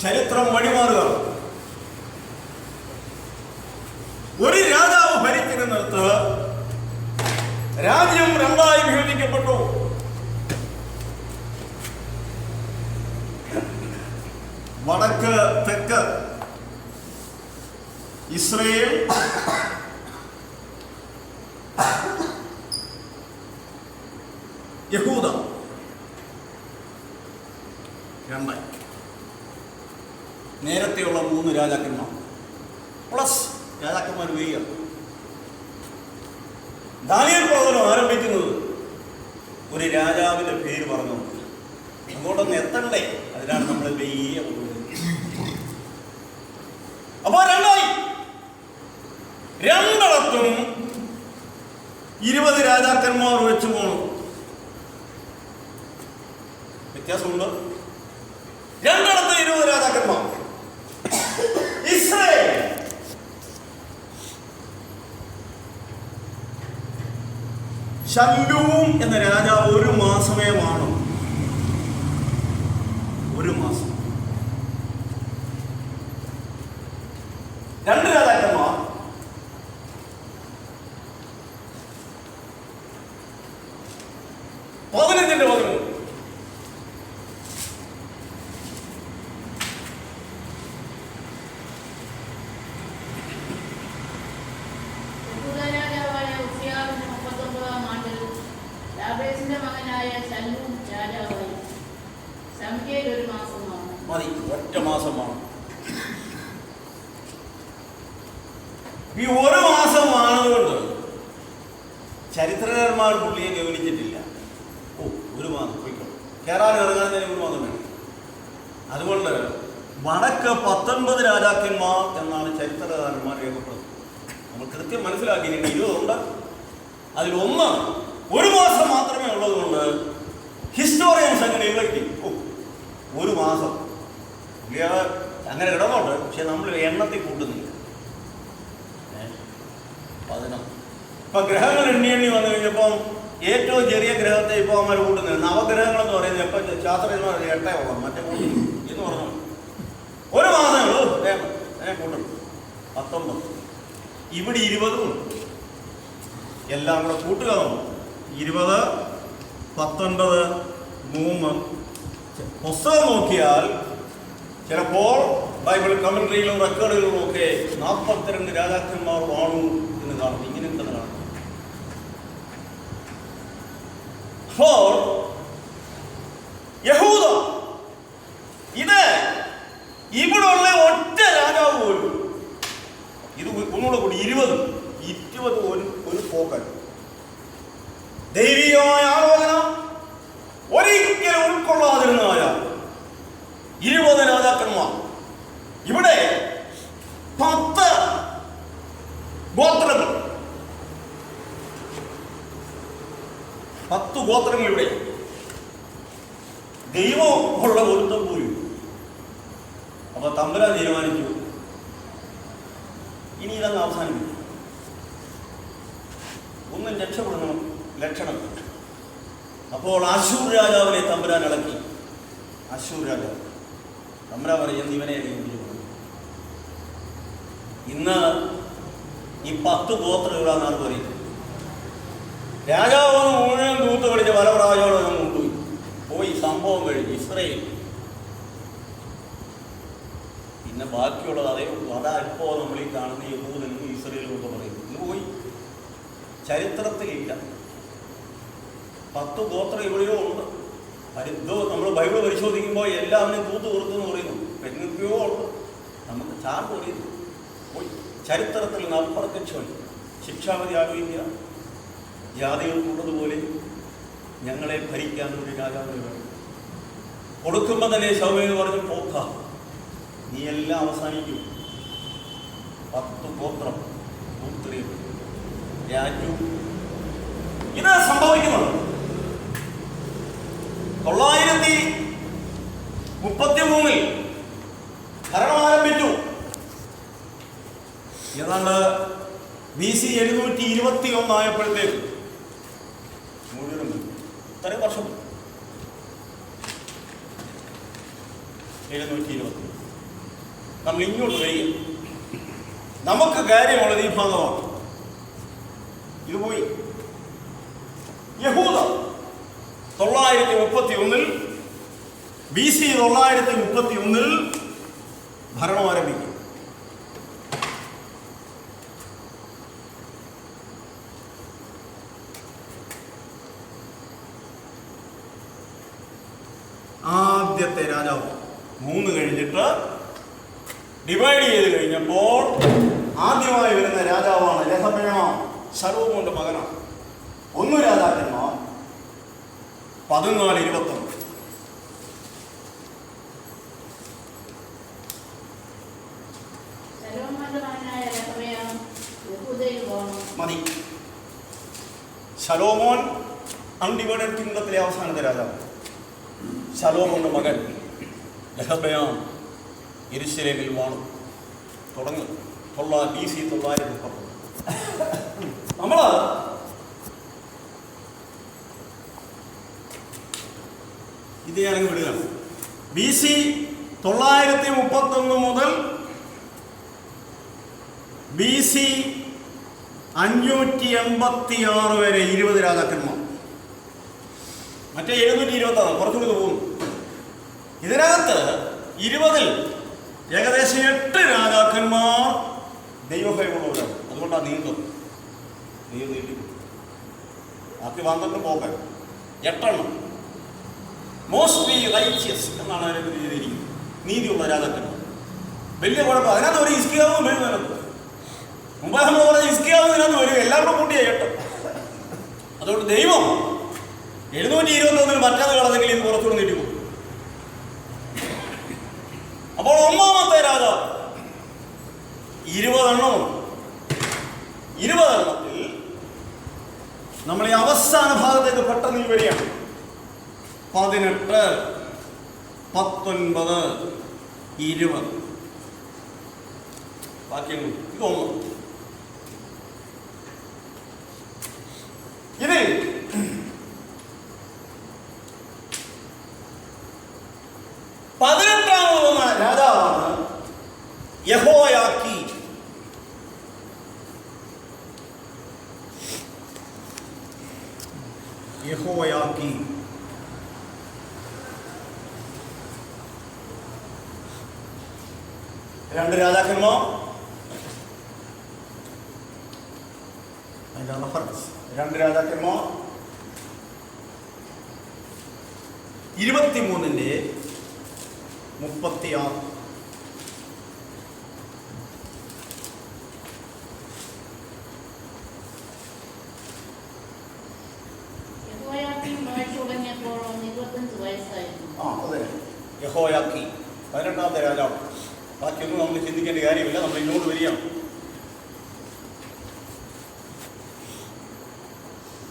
ചരിത്രം വഴിമാറുക. ഒരു രാജാവ് ഭരിക്കുന്നിടത്ത് രാജ്യം 2ആയി വിഭജിക്കപ്പെട്ടു. വടക്ക് തെക്ക്. ഇസ്രായേൽ, യഹൂദ 2ആയി. നേരത്തെയുള്ള 3 രാജാക്കന്മാർ പ്ലസ് രാജാക്കന്മാർ വരികയാണ്. ദാനിയേൽ പ്രവചനം ആരംഭിക്കുന്നത് ഒരു രാജാവിന്റെ പേര് പറഞ്ഞു. അങ്ങോട്ടൊന്ന് എത്തണ്ടേ? അതിനാണ് നമ്മൾ വലിയ. അപ്പോ 2ആയി. 2ഇടത്തും 20 രാജാക്കന്മാർ വെച്ച് പോകണം. വ്യത്യാസമുണ്ട്. 2ഇടത്ത് 20 രാജാക്കന്മാർ. ഇസ്രായേൽ ശല്ലൂം എന്ന രാജാവ് 1 മാസമേ കാണും. 1 മാസം. 2 രാജാക്കന്മാർ. 15-13.
രാജാവായ ഉസിയാവിന്റെ 39-ാം ആണ്ടിൽ യാബേസിന്റെ മകനായ ശല്ലൂം രാജാവായി. സംഖ്യയിൽ 1 മാസമാണ്.
മതി, ഒറ്റ മാസമാണ്. ഈ 1 മാസമാണതുകൊണ്ട് ചരിത്രകാരന്മാർ പുള്ളിയെ ഗൗനിച്ചിട്ടില്ല. 1 മാസം പോയിക്കോ, കയറാൻ ഇറങ്ങാൻ 1 മാസം വേണം. അതുകൊണ്ട് വടക്ക് 19 രാജാക്കന്മാർ എന്നാണ് ചരിത്രകാരന്മാർ രേഖപ്പെടുന്നത്. നമ്മൾ കൃത്യം മനസ്സിലാക്കി. 20 ഉണ്ട്. അതിൽ 1 മാസം മാത്രമേ ഉള്ളതുകൊണ്ട് ഹിസ്റ്റോറിയൻസ് അങ്ങനെ ഇലക്ടി. 1 മാസം അങ്ങനെ കിടന്നുണ്ട്. പക്ഷെ നമ്മൾ എണ്ണത്തിൽ കൂട്ടുന്നില്ല. 11. ഇപ്പൊ ഗ്രഹങ്ങൾ എണ്ണി വന്നു കഴിഞ്ഞപ്പം ഏറ്റവും ചെറിയ ഗ്രഹത്തെ ഇപ്പോൾ അവന്മാർ കൂട്ടുന്നത് നവഗ്രഹങ്ങളെന്ന് പറയുന്നത് എപ്പോൾ ശാസ്ത്രജ്ഞന്മാർ 8 ഉള്ളൂ, മറ്റേ കൂട്ടി എന്ന് പറഞ്ഞു 1 മാസമേ ഉള്ളൂ കൂട്ടണം 19. ഇവിടെ 20 എല്ലാം കൂടെ കൂട്ടുക 20, 19, 3. പുസ്തകം നോക്കിയാൽ ചിലപ്പോൾ ബൈബിൾ കമന്ററിയിലും റെക്കോർഡുകളിലും ഒക്കെ 42 രാജാക്കന്മാർ വാണു എന്ന് കാണും. ഇങ്ങനെ തന്നെ കാണും. അപ്പോൾ യഹൂദ ഇത് ഇവിടെയുള്ള ഒറ്റ രാജാവ് പോലും ഇത് ഒന്നുകൂടെ കൂടി 20 ഒരു പോക്കൻ ദൈവികമായ ആലോചന ഒരിക്കലും ഉൾക്കൊള്ളാതിരുന്നതായ 20 രാജാക്കന്മാർ. ഇവിടെ 10 ഗോത്രങ്ങൾ 10 ഗോത്രങ്ങൾ ഇവിടെ ദൈവം ഉള്ള ഒരുത്തം പോലും. അപ്പൊ തമ്പുരാൻ തീരുമാനിച്ചു ഇനി ഇതങ്ങ് അവസാനിപ്പിക്കും. ഒന്നും രക്ഷപ്പെടുന്ന ലക്ഷണം. അപ്പോൾ അശൂർ രാജാവിനെ തമ്പുരാൻ ഇളക്കി. അശൂർ രാജാവ് തമ്പുരാൻ പറയുന്നത് ഇവനെ ഇന്ന് ഈ 10 ഗോത്രങ്ങളാണ് പറയുന്നത്. രാജാവ് മുഴുവൻ തൂത്ത് പിടിച്ച് പല പ്രാവശ്യങ്ങളും അങ്ങ് കൊണ്ടുപോയി പോയി. സംഭവം കഴിഞ്ഞു. ഇസ്രയേൽ പിന്നെ ബാക്കിയുള്ളത് അതേ ഉള്ളൂ. അതാ ഇപ്പോൾ നമ്മൾ ഈ കാണുന്ന യഹൂദനും ഇസ്രയേലും ഒക്കെ പറയുന്നു. ഇത് പോയി ചരിത്രത്തിലില്ല. 10 ഗോത്രം എവിടെയോ ഉണ്ട്. ഇത് നമ്മൾ ബൈബിൾ പരിശോധിക്കുമ്പോൾ എല്ലാവരും തൂത്ത് കൊടുത്തെന്ന് പറയുന്നു. പെണ്ണുക്കയോ ഉണ്ട്, നമുക്ക് ചാർജ് പറയുന്നു. പോയി ചരിത്രത്തിൽ നിന്ന് അപ്രത്യക്ഷമായി. ശിക്ഷാവിധി ആലോചിക്കുക. ജാതികൾക്കുള്ളതുപോലെ ഞങ്ങളെ ഭരിക്കാൻ ഒരു രാജാവിന് വേണം. കൊടുക്കുമ്പോൾ തന്നെ ശൗമേന്ന് പറഞ്ഞു പോക്ക നീ എല്ലാം അവസാനിക്കും. 10 ഗോത്രം പൂത്രിയും രാജ്യവും ഇത് സംഭവിക്കുന്നത് 933 ഭരണം ആരംഭിച്ചു. ഏതാണ്ട് BC 721 ആയപ്പോഴത്തേക്ക് മുഴുവൻ ഇത്രയും വർഷം 720 നമ്മൾ ഇങ്ങോട്ട് വരിക. നമുക്ക് കാര്യമുള്ളത് ഈ ഭാഗമാണ്. ഇത് പോയി. യഹൂദ 931 BC 931 ഭരണം ആരംഭിക്കും. ആദ്യത്തെ രാജാവ് 3 കഴിഞ്ഞിട്ട് ഡിവൈഡ് ചെയ്ത് കഴിഞ്ഞപ്പോൾ ആദ്യമായി വരുന്ന രാജാവാണ് രെഹബെയാം, ശലോമോന്റെ മകനാണ്. 1 രാജാക്കന്മാർ 14:21. മതി. ശലോമോൻ അൺഡിവൈഡഡ് കിങ്ഡത്തിലെ അവസാനത്തെ രാജാവ്. ശലോമോന്റെ മകൻ രെഹബെയാം യെരൂശലേമിൽ വാണു. തുടങ്ങി BC 930. നമ്മൾ ഇത് ഞാനങ്ങ് വിടുകയാണ്. BC 931 മുതൽ BC 586 വരെ 20 രാജാക്കന്മാർ. മറ്റേ 720 കുറച്ചുകൂടി പോകുന്നു. ഇതിനകത്ത് 20 ഏകദേശം 8 രാജാക്കന്മാർ ദൈവഭയമുള്ളവരാണ്. അതുകൊണ്ടാണ് നീണ്ടത്. ദൈവം നീട്ടി ബാക്കി 12 പോകാൻ 8 മോസ്റ്റ്ലി റൈറ്റ്യസ് എന്നാണ് അതിനകത്ത് ചെയ്തിരിക്കുന്നത്. നീതിയുള്ള രാജാക്കന്മാർ. വലിയ കുഴപ്പം. അതിനകത്ത് ഒരു ഹിസ്കിയാവും വരും. അതിനകത്ത് മുമ്പേ നമ്മൾ പറഞ്ഞ ഹിസ്കിയാവും ഇതിനകത്ത് വരും. എല്ലാവരും കൂട്ടിയാ 8. അതുകൊണ്ട് ദൈവം 721 മറ്റേത് കളഞ്ഞെങ്കിൽ ഇത് കുറച്ചുകൂടെ നീട്ടിപ്പോകും. അപ്പോൾ 1-ാമത്തെ രാജാവ് 20 എണ്ണവും 20 എണ്ണത്തിൽ നമ്മൾ ഈ അവസാന ഭാഗത്തേക്ക് പെട്ടെന്ന് വരികയാണ്. 18, 19, 20 വാക്യങ്ങൾ. ഇത് യഹോയാക്കീം. രണ്ട് രാജാക്കന്മാർ, രണ്ട് രാജാക്കന്മാർ 23:36.
യഹോയാക്കീം വാഴ്ച തുടങ്ങിയപ്പോൾ അവന് 25 വയസ്സായിരുന്നു.
അതെ, യഹോയാക്കീം 18ാമത്തെ രാജാവ്. ബാക്കിയൊന്നും നമ്മൾ ചിന്തിക്കേണ്ട കാര്യമില്ല, നമ്മൾ ഇങ്ങോട്ട് വരികയാണ്.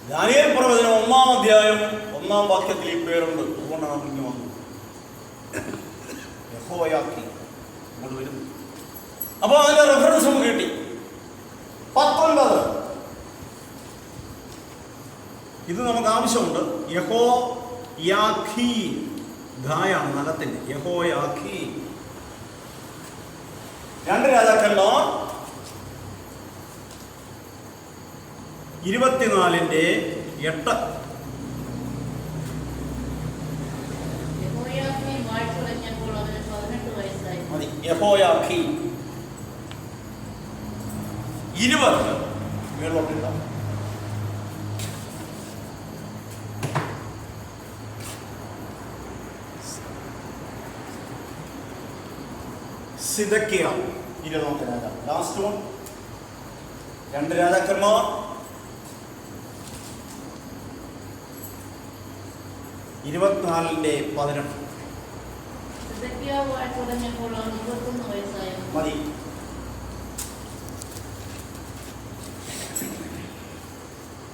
ദാനിയേൽ പ്രവചനം 1-ാം അധ്യായം 1-ാം വാക്യത്തിൽ ഈ പേരുണ്ട്. അതുകൊണ്ടാണ് നമ്മൾ ഇങ്ങനെ വന്നത്. യഹോയാക്കീം അങ്ങോട്ട് വരുന്നു. അപ്പോൾ അതിന്റെ റെഫറൻസ് നമുക്ക് കിട്ടി. 19 ഇത് നമുക്ക് ആവശ്യമുണ്ട്. യഹോയാക്കീം ധായാണ് നഗത്തിന്റെ. യഹോയാക്കീം. രണ്ട് രാജാക്കന്മാർ 24:8.
യഹോയാക്കീം വാഴ്ച തുടങ്ങിയപ്പോൾ അവന് 18 വയസ്സായിരുന്നു.
മതി. യഹോയാക്കീം 20 മേളോട്ടുണ്ടാവും. സിദക്കിയാവ് 20ാമത്തെ രാജാവ്. Last one. രണ്ട് രാജാക്കന്മാർ 24:18.
സിദക്കിയാവ് വാഴ്ച തുടങ്ങിയപ്പോൾ അവന് 21 വയസ്സായിരുന്നു.
മതി.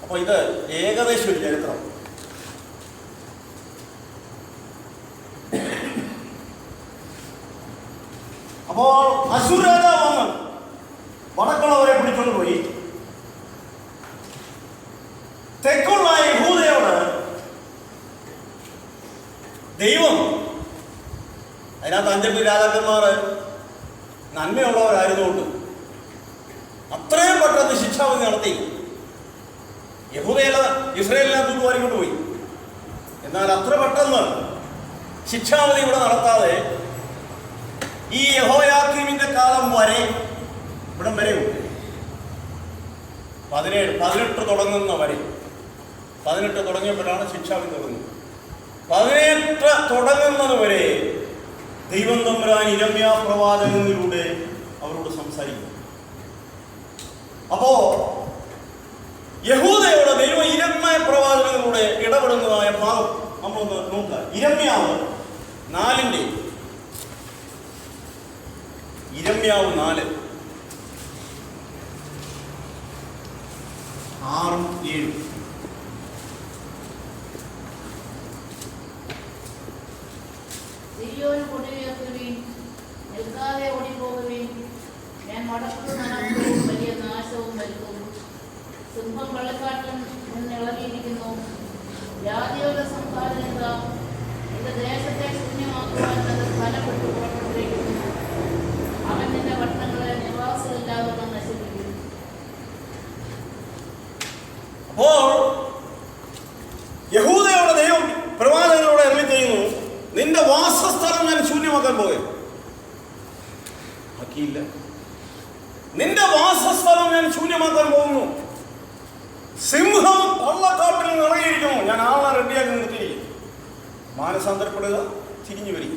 അപ്പൊ ഇത് ഏകദേശം ഒരു ചരിത്രം. അപ്പോൾ അശൂർ രാജാവ് വന്ന് വടക്കുള്ളവരെ പിടിച്ചുകൊണ്ട് പോയി. തെക്കുള്ള യഹൂദയോട് ദൈവം, അതിനകത്ത് 5 രാജാക്കന്മാർ നന്മയുള്ളവരായിരുന്നുകൊണ്ട് അത്രയും പെട്ടെന്ന് ശിക്ഷാവിധി നടത്തി. ഇസ്രായേലിനകത്ത് വാരിക്കൊണ്ട് പോയി. എന്നാൽ അത്ര പെട്ടെന്ന് ശിക്ഷാവിധി ഇവിടെ നടത്താതെ ഈ യഹോയാക്കീമിന്റെ കാലം വരെ ഇവിടം വരെ ഉണ്ട്. 18 തുടങ്ങുന്ന വരെ. 18 തുടങ്ങിയപ്പോഴാണ് ശിക്ഷാവിധി തുടങ്ങുന്നത്. 18 തുടങ്ങുന്നത് വരെ ദൈവം തമ്പുരാൻ ഇരമ്യാ പ്രവാചകനിലൂടെ അവരോട് സംസാരിക്കും. അപ്പോ യഹൂദയോട് ദൈവം ഇരമ്യാ പ്രവാചകനിലൂടെ ഇടപെടുന്നതായ ഭാഗം നമ്മളൊന്ന് നോക്കുക. ഇരമ്യാവ് 4 ഇരമ്യാവ് 4 6 7.
സിരിയോന് കൊടിയുയർത്തുവീൻ, നിൽക്കാതെ ഓടിപ്പോകുവീൻ. ഞാൻ വടക്കു നടക്കുകയും വലിയ നാശവും വരുത്തും. സിംഹം വെള്ളക്കാട്ടിൽ നിന്ന് ഇളകിയിരിക്കുന്നു. ജാതികളുടെ സംഹാരത എന്റെ ദേശത്തെ ശൂന്യമാക്കുവാൻ അത് ഫലപ്പെട്ടു പുറപ്പെട്ടിരിക്കുന്നു. അവൻ നിന്റെ പട്ടണങ്ങളെ നിവാസമില്ലാതെ നശിപ്പിക്കും.
അപ്പോൾ യഹൂദയോട് ദൈവം പ്രവാചകനോട് അരുളി ചെയ്യുന്നു, നിന്റെ വാസസ്ഥലം ഞാൻ ശൂന്യമാക്കാൻ പോകും. ആക്കിയില്ല. നിന്റെ വാസസ്ഥലം ഞാൻ ശൂന്യമാക്കാൻ പോകുന്നു. സിംഹം പള്ളക്കാട്ടിൽ നിറങ്ങിയിരിക്കുന്നു. ഞാൻ ആളെ റെഡിയാക്കി നിർത്തിയിരിക്കും. മാനസാന്തരപ്പെടുക, തിരിഞ്ഞു വരിക.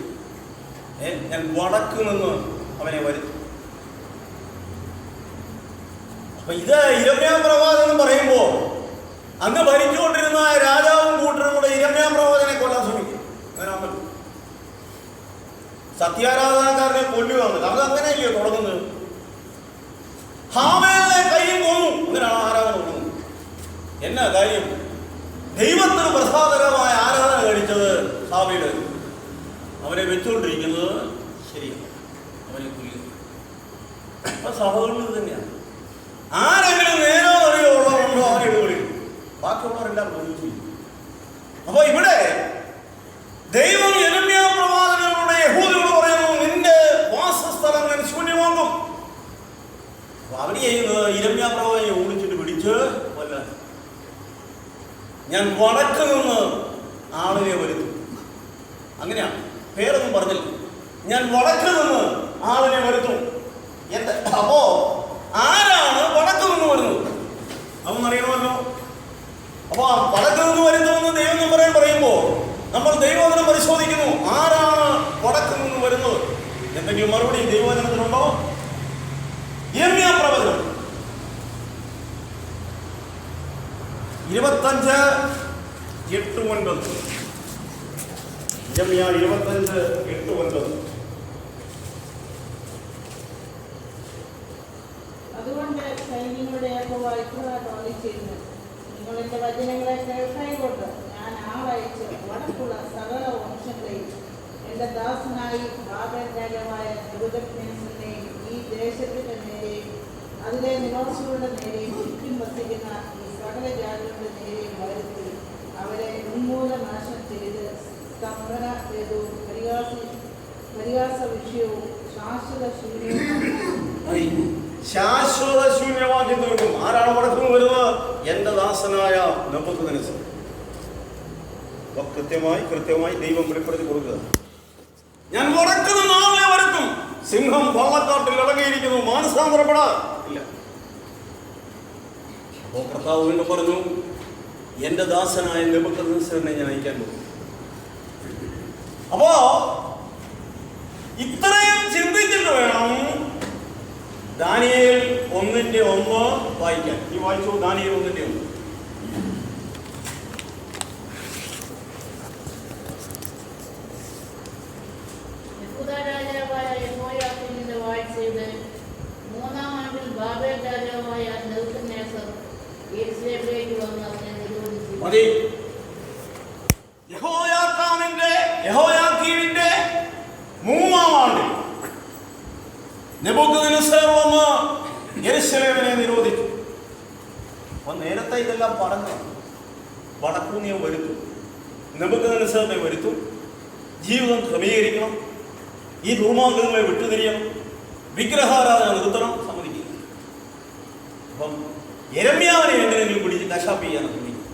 ഞാൻ വടക്ക് നിന്ന് അവനെ വരുത്തും. അപ്പൊ ഇത് ഇരമ്യാ പ്രവാചകൻ പറയുമ്പോ അന്ന് ഭരിച്ചുകൊണ്ടിരുന്ന രാജാവും കൂട്ടരും കൂടെ ഇരമ്യാ പ്രവാചകനെ കൊല്ലാൻ ശ്രമിക്കും. അങ്ങനെ സത്യാരാധനക്കാരനെ കൊല്ലുകയാണ്. അത് അങ്ങനെയല്ലയോ തുടങ്ങുന്നത്? ഹാമേലിനെ കയ്യിൽ കൊന്നു. അങ്ങനെയാണ് ആരാധന തുടങ്ങുന്നത്. എന്നാ കാര്യം? ദൈവത്തിന് പ്രസാദകരമായ ആരാധന കഴിച്ചത് ഹാബീല്. അവനെ വെച്ചുകൊണ്ടിരിക്കുന്നത് ശരിയാണ്. അവനെ കൊല്ലുക. അപ്പൊ സഭകളിൽ തന്നെയാണ്. ആരെങ്കിലും നേരോ അറിയോ ഉള്ളവരുണ്ടോ അവനെ വിളിക്കും. ബാക്കിയുള്ളവരെല്ലാം ചോദിച്ചു. അപ്പൊ ഇവിടെ ദൈവം യിരെമ്യാ പ്രവാചകനോട് യഹൂദയോട് പറയുന്നു, നിന്റെ വാസസ്ഥലം ഞാൻ ശൂന്യമാകും. അപ്പൊ അവര് ചെയ്യുന്നത് യിരെമ്യാ പ്രവാചകനെ ഓടിച്ചിട്ട് പിടിച്ച് കൊല്ലാൻ. ഞാൻ വടക്ക് നിന്ന് ആളിനെ വരുത്തും. അങ്ങനെയാണ്, പേരൊന്നും പറഞ്ഞില്ല. ഞാൻ വടക്ക് നിന്ന് ആളിനെ വരുത്തും. അപ്പോ ആരാണ് വടക്ക് നിന്ന് വരുന്നത്? അതൊന്നറിയണമല്ലോ. അപ്പൊ വടക്ക് നിന്ന് വരുത്തുമെന്ന് ദൈവം നമ്പരാൻ പറയുമ്പോൾ നമ്മൾ ദൈവവചനം പരിശോധിക്കുന്നു. ആരാണ് വടക്ക് നിന്ന് വരുന്നത്? എന്തെങ്കിലും മറുപടി ദൈവവചനത്തിനുണ്ടോ? യിരെമ്യാ പ്രവചനം 25:8-9. യിരെമ്യാ 25:8-9.
അതുകൊണ്ട് സൈന്യങ്ങളുടെ യഹോവ ഇപ്രകാരം അരുളിച്ചെയ്യുന്നു, നിങ്ങൾ എന്റെ വചനങ്ങളെ കേൾക്കായിക്കൊണ്ട് ഞാൻ ആളയച്ച് വടക്കുള്ള സകല വംശങ്ങളെയും എന്റെ ദാസനായി ബാബേൽ രാജാവായ നെബൂഖദ്നേസറിനെയും ഈ ദേശത്തിന്റെ നേരെയും അതിലെ നിവാസികളുടെ നേരെയും ചുറ്റും വസിക്കുന്ന ഈ സകല ജാതികളുടെ നേരെയും വരുത്തി അവരെ ഉന്മൂലനാശം ചെയ്ത് സ്തംഭന ഹേതുവും പരിഹാസ വിഷയവും ശാശ്വത
ശൂന്യമാക്കി തീർക്കും. ആരാണ് വടക്കുന്നു വരുന്നത്? എന്റെ ദാസനായ നെബൂഖദ്നേസർ. കൃത്യമായി ദൈവം വെളിപ്പെടുത്തി കൊടുക്കുക. ഞാൻ വടക്കുന്ന നാളെ വരക്കും. സിംഹം പള്ളക്കാട്ടിൽ ഇറങ്ങിയിരിക്കുന്നു, മാനസാന്തരപ്പെടാൻ ഇല്ല. അപ്പോ കർത്താവ് വീണ്ടും പറഞ്ഞു, എന്റെ ദാസനായ നെബൂഖദ്നേസറിനെ ഞാൻ അയക്കാൻ പോകും. അപ്പോ ഇത്രയും ചിന്തിച്ചിട്ട് വേണം ദാനിയേൽ 1:1 വായിക്കാൻ. ഈ വായിച്ചു ദാനിയേൽ 1:1.
രാജാവായ യെഹോയാക്കീമിന്റെ വാഴ്ചയുടെ 3-ാം ആണ്ടിൽ ബാബേൽ രാജാവായ നെബൂഖദ്നേസർ യെരൂശലേമിലേക്ക് വന്ന് അവനെ നിരോധിച്ചു.
മതി. യെഹോയാക്കീമിന്റെ 3-ാം ആണ്ടിൽ നെബൂഖദ്നേസർ വന്ന് യെരൂശലേമിനെ നിരോധിച്ചു. അപ്പൊ നേരത്തെ ഇതെല്ലാം പറഞ്ഞു. വടക്കുനിയെ വരുത്തും, നെബൂഖദ്നേസറിനെ വരുത്തും, ജീവിതം ക്രമീകരിക്കണം, ഈ ദുർമാർഗ്ഗങ്ങളെ വിട്ടുതിരിയണം, വിഗ്രഹാരാധന നിർത്തണം, സമ്മതിക്കില്ല. അപ്പം യിരെമ്യാവിനെ എങ്ങനെയെങ്കിലും പിടിച്ച് കശാപ്പ് ചെയ്യാൻ ശ്രമിക്കും.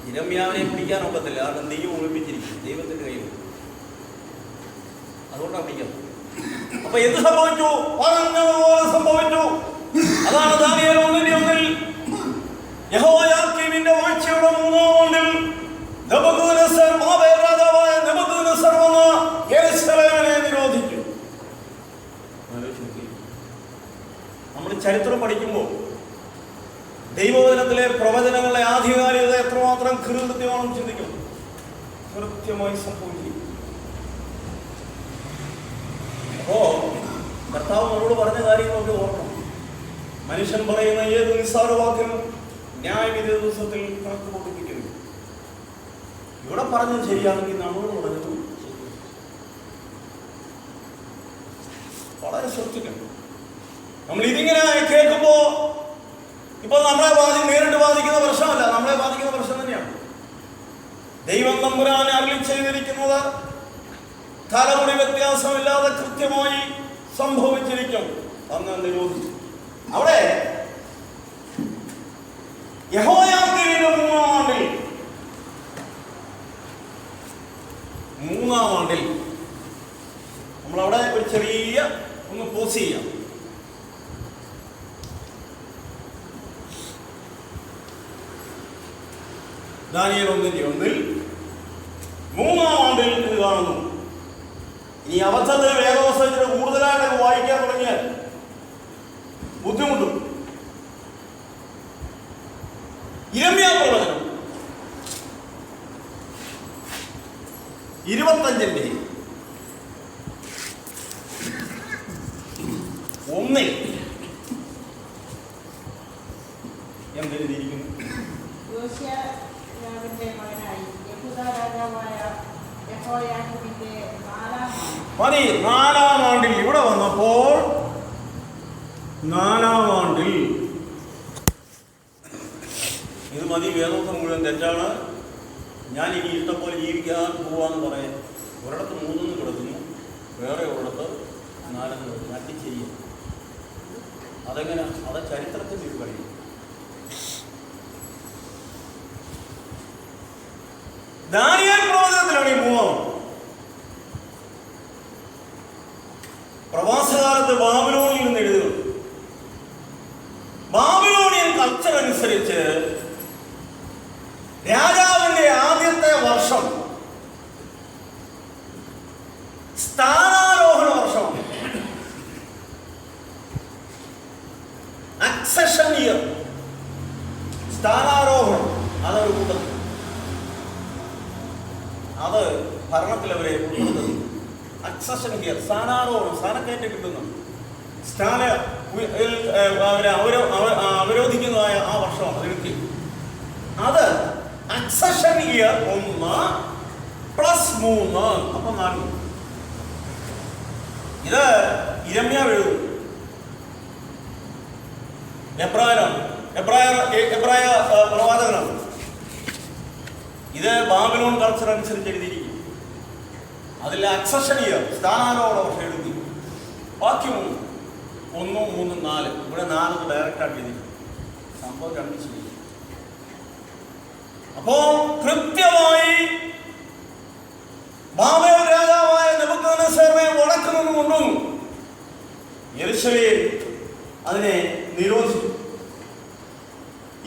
യിരെമ്യാവിനെ പിടിക്കാൻ ഒക്കത്തില്ല, കാരണം ദൈവം ഒളിപ്പിച്ചിരിക്കും, ദൈവത്തിന്റെ കയ്യിൽ. അതുകൊണ്ടാണ് പിടിക്കുന്നത്. അപ്പൊ എന്ത് സംഭവിച്ചു? പറഞ്ഞതുപോലെ സംഭവിച്ചു. അതാണ് ദാനിയേൽ 1:1 യെഹോയാക്കീമിന്റെ വാഴ്ചയുടെ 3-ാം ആണ്ടിൽ നെബൂഖദ്നേസർ, ബാബേൽ രാജാവായ നെബൂഖദ്നേസർ വന്ന് യെരൂശലേമിനെ നിരോധിച്ചു. നമ്മൾ ചരിത്രം പഠിക്കുമ്പോൾ ദൈവവചനത്തിലെ പ്രവചനങ്ങളുടെ ആധികാരികത എത്രമാത്രം കൃത്യമാണെന്ന് ചിന്തിക്കണം. കൃത്യമായി സംഭവിക്കും. അപ്പോ കർത്താവ് നമ്മളോട് പറഞ്ഞ കാര്യങ്ങളൊക്കെ ഓർക്കണം. മനുഷ്യൻ പറയുന്ന ഏത് നിസ്സാരവാക്കിനും ന്യായവിധി ദിവസത്തിൽ കണക്ക് കൊടുപ്പിക്കരുത്. ഇവിടെ പറഞ്ഞത് ശരിയാണെങ്കിൽ നമ്മളോട് പറഞ്ഞതും വളരെ ശ്രദ്ധിക്കണം. നമ്മൾ ഇതിങ്ങനെ കേൾക്കുമ്പോ ഇപ്പൊ നമ്മളെ നേരിട്ട് ബാധിക്കുന്ന പ്രശ്നമല്ല, നമ്മളെ ബാധിക്കുന്ന പ്രശ്നം തന്നെയാണ്. ദൈവം തമ്പുരാൻ അരുളി ചെയ്തിരിക്കുന്നത് തലമുടി വ്യത്യാസമില്ലാതെ കൃത്യമായി സംഭവിച്ചിരിക്കും. അന്ന് നിരോധിച്ചു. അവിടെ യെഹോയാക്കീമിന്റെ 3-ാം ആണ്ടിൽ നമ്മളവിടെ ഒരു ചെറിയ ഒന്ന് പോസ് ചെയ്യാം. ദാനിയേൽ 1:1 3-ാം ആണ്ടിൽ ഇത് കാണുന്നു. ഇനി അബദ്ധത്തിൽ വേദപുസ്തകത്തിന് കൂടുതലായിട്ട് വായിക്കാൻ തുടങ്ങിയാൽ ബുദ്ധിമുട്ടും. യിരെമ്യാ പ്രവചനം 25:1 എന്തെഴുതിയിരിക്കുന്നു?
യോശിയാവിന്റെ മകനായി യെഹൂദാ രാജാവായ യെഹോയാക്കീമിന്റെ
4-ാം ആണ്ടിൽ ഇവിടെ വന്നപ്പോൾ 4-ാം ആണ്ടിൽ ഇത് മതി. വേദോക്തം മുഴുവൻ തെറ്റാണ്. ഞാൻ ഇനി ഇഷ്ടം പോലെ ജീവിക്കാൻ പോവാന്ന് പറയാൻ ഒരിടത്ത് 3 കിടക്കുന്നു, വേറെ ഒരിടത്ത് 4 മാറ്റി ചെയ്യും. അതെങ്ങനെ? അത് ചരിത്രത്തിൽ ഇത് കഴിയും. ദാനിയേൽ പ്രവചനത്തിലാണ് ഈ മൂന്നാമത്. പ്രവാസകാലത്ത് ബാബിലോണിൽ നിന്ന് എഴുതുന്നു. ബാബിലോണിയൻ കൾച്ചർ അനുസരിച്ച് രാജാവിന്റെ ആദ്യത്തെ വർഷം സ്ഥാനാരോഹണ വർഷമാണ്. അക്സഷൻ ഇയർ, സ്ഥാനാരോഹണം. അതൊരു കൂട്ടത്തിൽ അത് ഭരണത്തിൽ അവരെ ഉൾപ്പെടുത്തുന്നു. അക്സഷൻ ഇയർ, സ്ഥാനാരോഹണം, സ്ഥാനക്കയറ്റം കിട്ടുന്നു. അവരോധിക്കുന്നതായ ആ വർഷമാണ് അതിലേക്ക്. അത് അക്സഷൻ ഇയർ 1 + 3 അപ്പം 4. ഇത് ഇരമ്യാവ് എഴുതും. എബ്രായ പ്രവാചകനാണ്. ഇത് ബാബിലോൺ കൾച്ചർ അനുസരിച്ച് എഴുതിയിരിക്കും. അതിൽ അക്സഷൻ ഇയർ, സ്ഥാനാരോഹണ വർഷം എഴുതി. ബാക്കി 3, 1, 3, 4. ഇവിടെ 4 ഡയറക്റ്റായിട്ട് എഴുതി. സംഭവം 2 ശരി. അപ്പോ കൃത്യമായി ബാബേൽ രാജാവായ നെബൂഖദ്നേസറിനെ വടക്കുനിന്ന് കൊണ്ടുവന്നു. യെരൂശലേം അതിനെ നിരോധിച്ചു.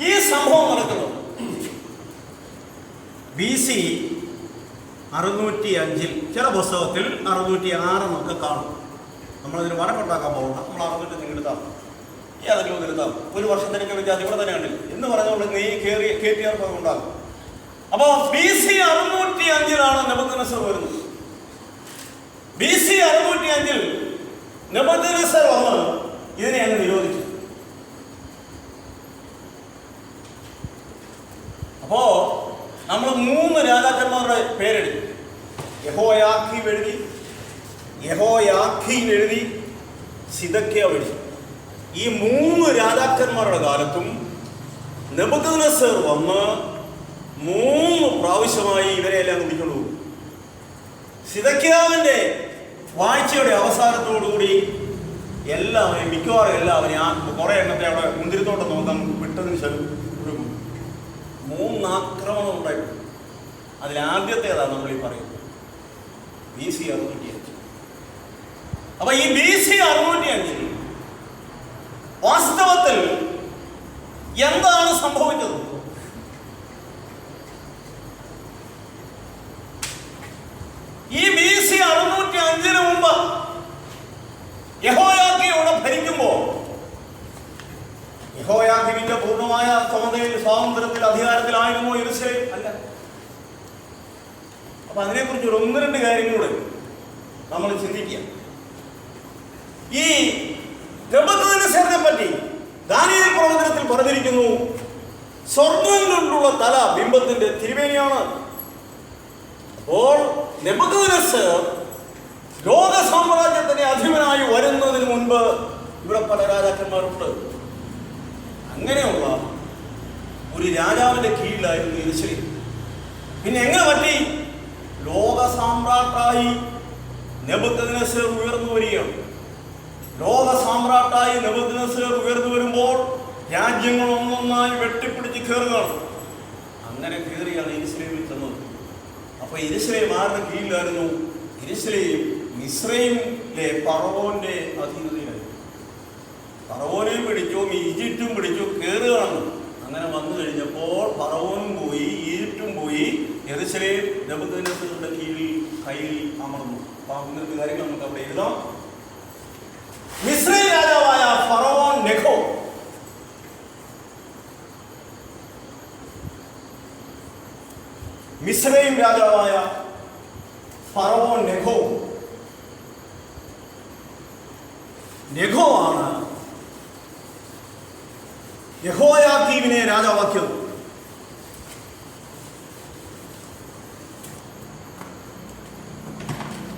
ഈ സംഭവം നടക്കുന്നത് BC 605. ചില പുസ്തകത്തിൽ 606 എന്നൊക്കെ കാണും. നമ്മളതിന് വരക്കുണ്ടാക്കാൻ പോകണം. നമ്മൾ 600 നിങ്ങെടുത്താൽ ഏതെങ്കിലും ഒന്നെടുത്താൽ ഒരു വർഷത്തിനൊക്കെ വ്യത്യാസം ഇവിടെ തന്നെ കണ്ടില്ല എന്ന് പറഞ്ഞുകൊണ്ട് നീ KTR ഉണ്ടാകും. അപ്പോൾ BC 605 നെബൂഖദ്നേസർ വരുന്നത്. BC 605 നെബൂഖദ്നേസർ വന്ന് ഇതിനെ അങ്ങ് നിരോധിച്ചു. അപ്പോ നമ്മൾ 3 രാജാക്കന്മാരുടെ പേരെഴുതി. യഹോയാക്കീം എഴുതി, സിദക്കിയാവ് എഴുതി. ഈ 3 രാജാക്കന്മാരുടെ കാലത്തും നെബൂഖദ്നേസർ വന്ന് 3 പ്രാവശ്യമായി ഇവരെയെല്ലാം കുടിക്കൊണ്ടു. സിദക്കിയാവിന്റെ വാഴ്ചയുടെ അവസാനത്തോടുകൂടി എല്ലാവരെയും, മിക്കവാറും എല്ലാവരെയും, കുറെ എണ്ണത്തെ അവിടെ മുന്തിരിത്തോട്ടം നോക്കാൻ വിട്ടതിന് ശേഷം 3 ആക്രമണം ഉണ്ടായിരുന്നു. അതിലാദ്യത്തേതാണ് നമ്മൾ ഈ പറയുന്നത് BC 605. അപ്പൊ ഈ BC 605 വാസ്തവത്തിൽ എന്താണ് സംഭവിച്ചത്? ഈ BC 605 മുമ്പ് യഹോയാക്കീം ഇവിടെ ഭരിക്കുമ്പോൾ യഹോയാക്കീമിന്റെ പൂർണ്ണമായ സ്വാതന്ത്ര്യത്തിൽ അധികാരത്തിലായിരുന്നോ യെരൂശലേം? അല്ല. അപ്പൊ അതിനെക്കുറിച്ച് ഒരു 1-2 കാര്യങ്ങളൂടെ നമ്മൾ ചിന്തിക്കുക. ഈ നെബൂഖദ്നേസറിനെ പറ്റി ദാനിയേൽ പ്രവചനത്തിൽ പറഞ്ഞിരിക്കുന്നു, സ്വർണ്ണം കൊണ്ടുള്ള തല ബിംബത്തിന്റെ തിരുമേനിയാണ്. അപ്പോൾ നെബൂഖദ്നേസർ ലോക സാമ്രാജ്യത്തിന്റെ അധിപനായി വരുന്നതിന് മുൻപ് ഇവിടെ പല രാജാക്കന്മാരുണ്ട്. അങ്ങനെയുള്ള ഒരു രാജാവിന്റെ കീഴിലായിരുന്നു യെരൂശലേം. പിന്നെ എങ്ങനെ പറ്റി? ലോക സാമ്രാട്ടായി നെബൂഖദ്നേസർ ഉയർന്നു വരികയാണ്. ലോക സാമ്രാട്ടായി നെബൂഖദ്നേസർ ഉയർന്നു വരുമ്പോൾ രാജ്യങ്ങൾ ഒന്നൊന്നായി വെട്ടിപ്പിടിച്ച് കയറുകയാണ്. അങ്ങനെ കയറിയാണ് യെരൂശലേമിൽ ചെന്നത്. അപ്പൊ യെരൂശലേം ആരുടെ കീഴിലായിരുന്നു? യെരൂശലേം മിസ്രൈമിലെ ഫറവോന്റെ അധീനതയിലായിരുന്നു. ഫറവോനെയും പിടിച്ചു, ഈജിപ്റ്റും പിടിച്ചു, കയറുകയാണ്. അങ്ങനെ വന്നു കഴിഞ്ഞപ്പോൾ ഫറവോനും പോയി, ഈജിപ്റ്റും പോയി, യെരൂശലേം നെബൂഖദ്നേസറിന്റെ കയ്യിൽ അമർന്നു. അപ്പൊ അങ്ങനത്തെ കാര്യങ്ങൾ നമുക്ക് അവിടെ എഴുതാം. മിസ്രൈം രാജാവായ ഫറവോൻ നെഖോ മിസ്രൈം രാജാവായ ഫറവോൻ നെഖോ ആണ് യഹോയാക്കീമിനെ രാജാവാക്കിയത്.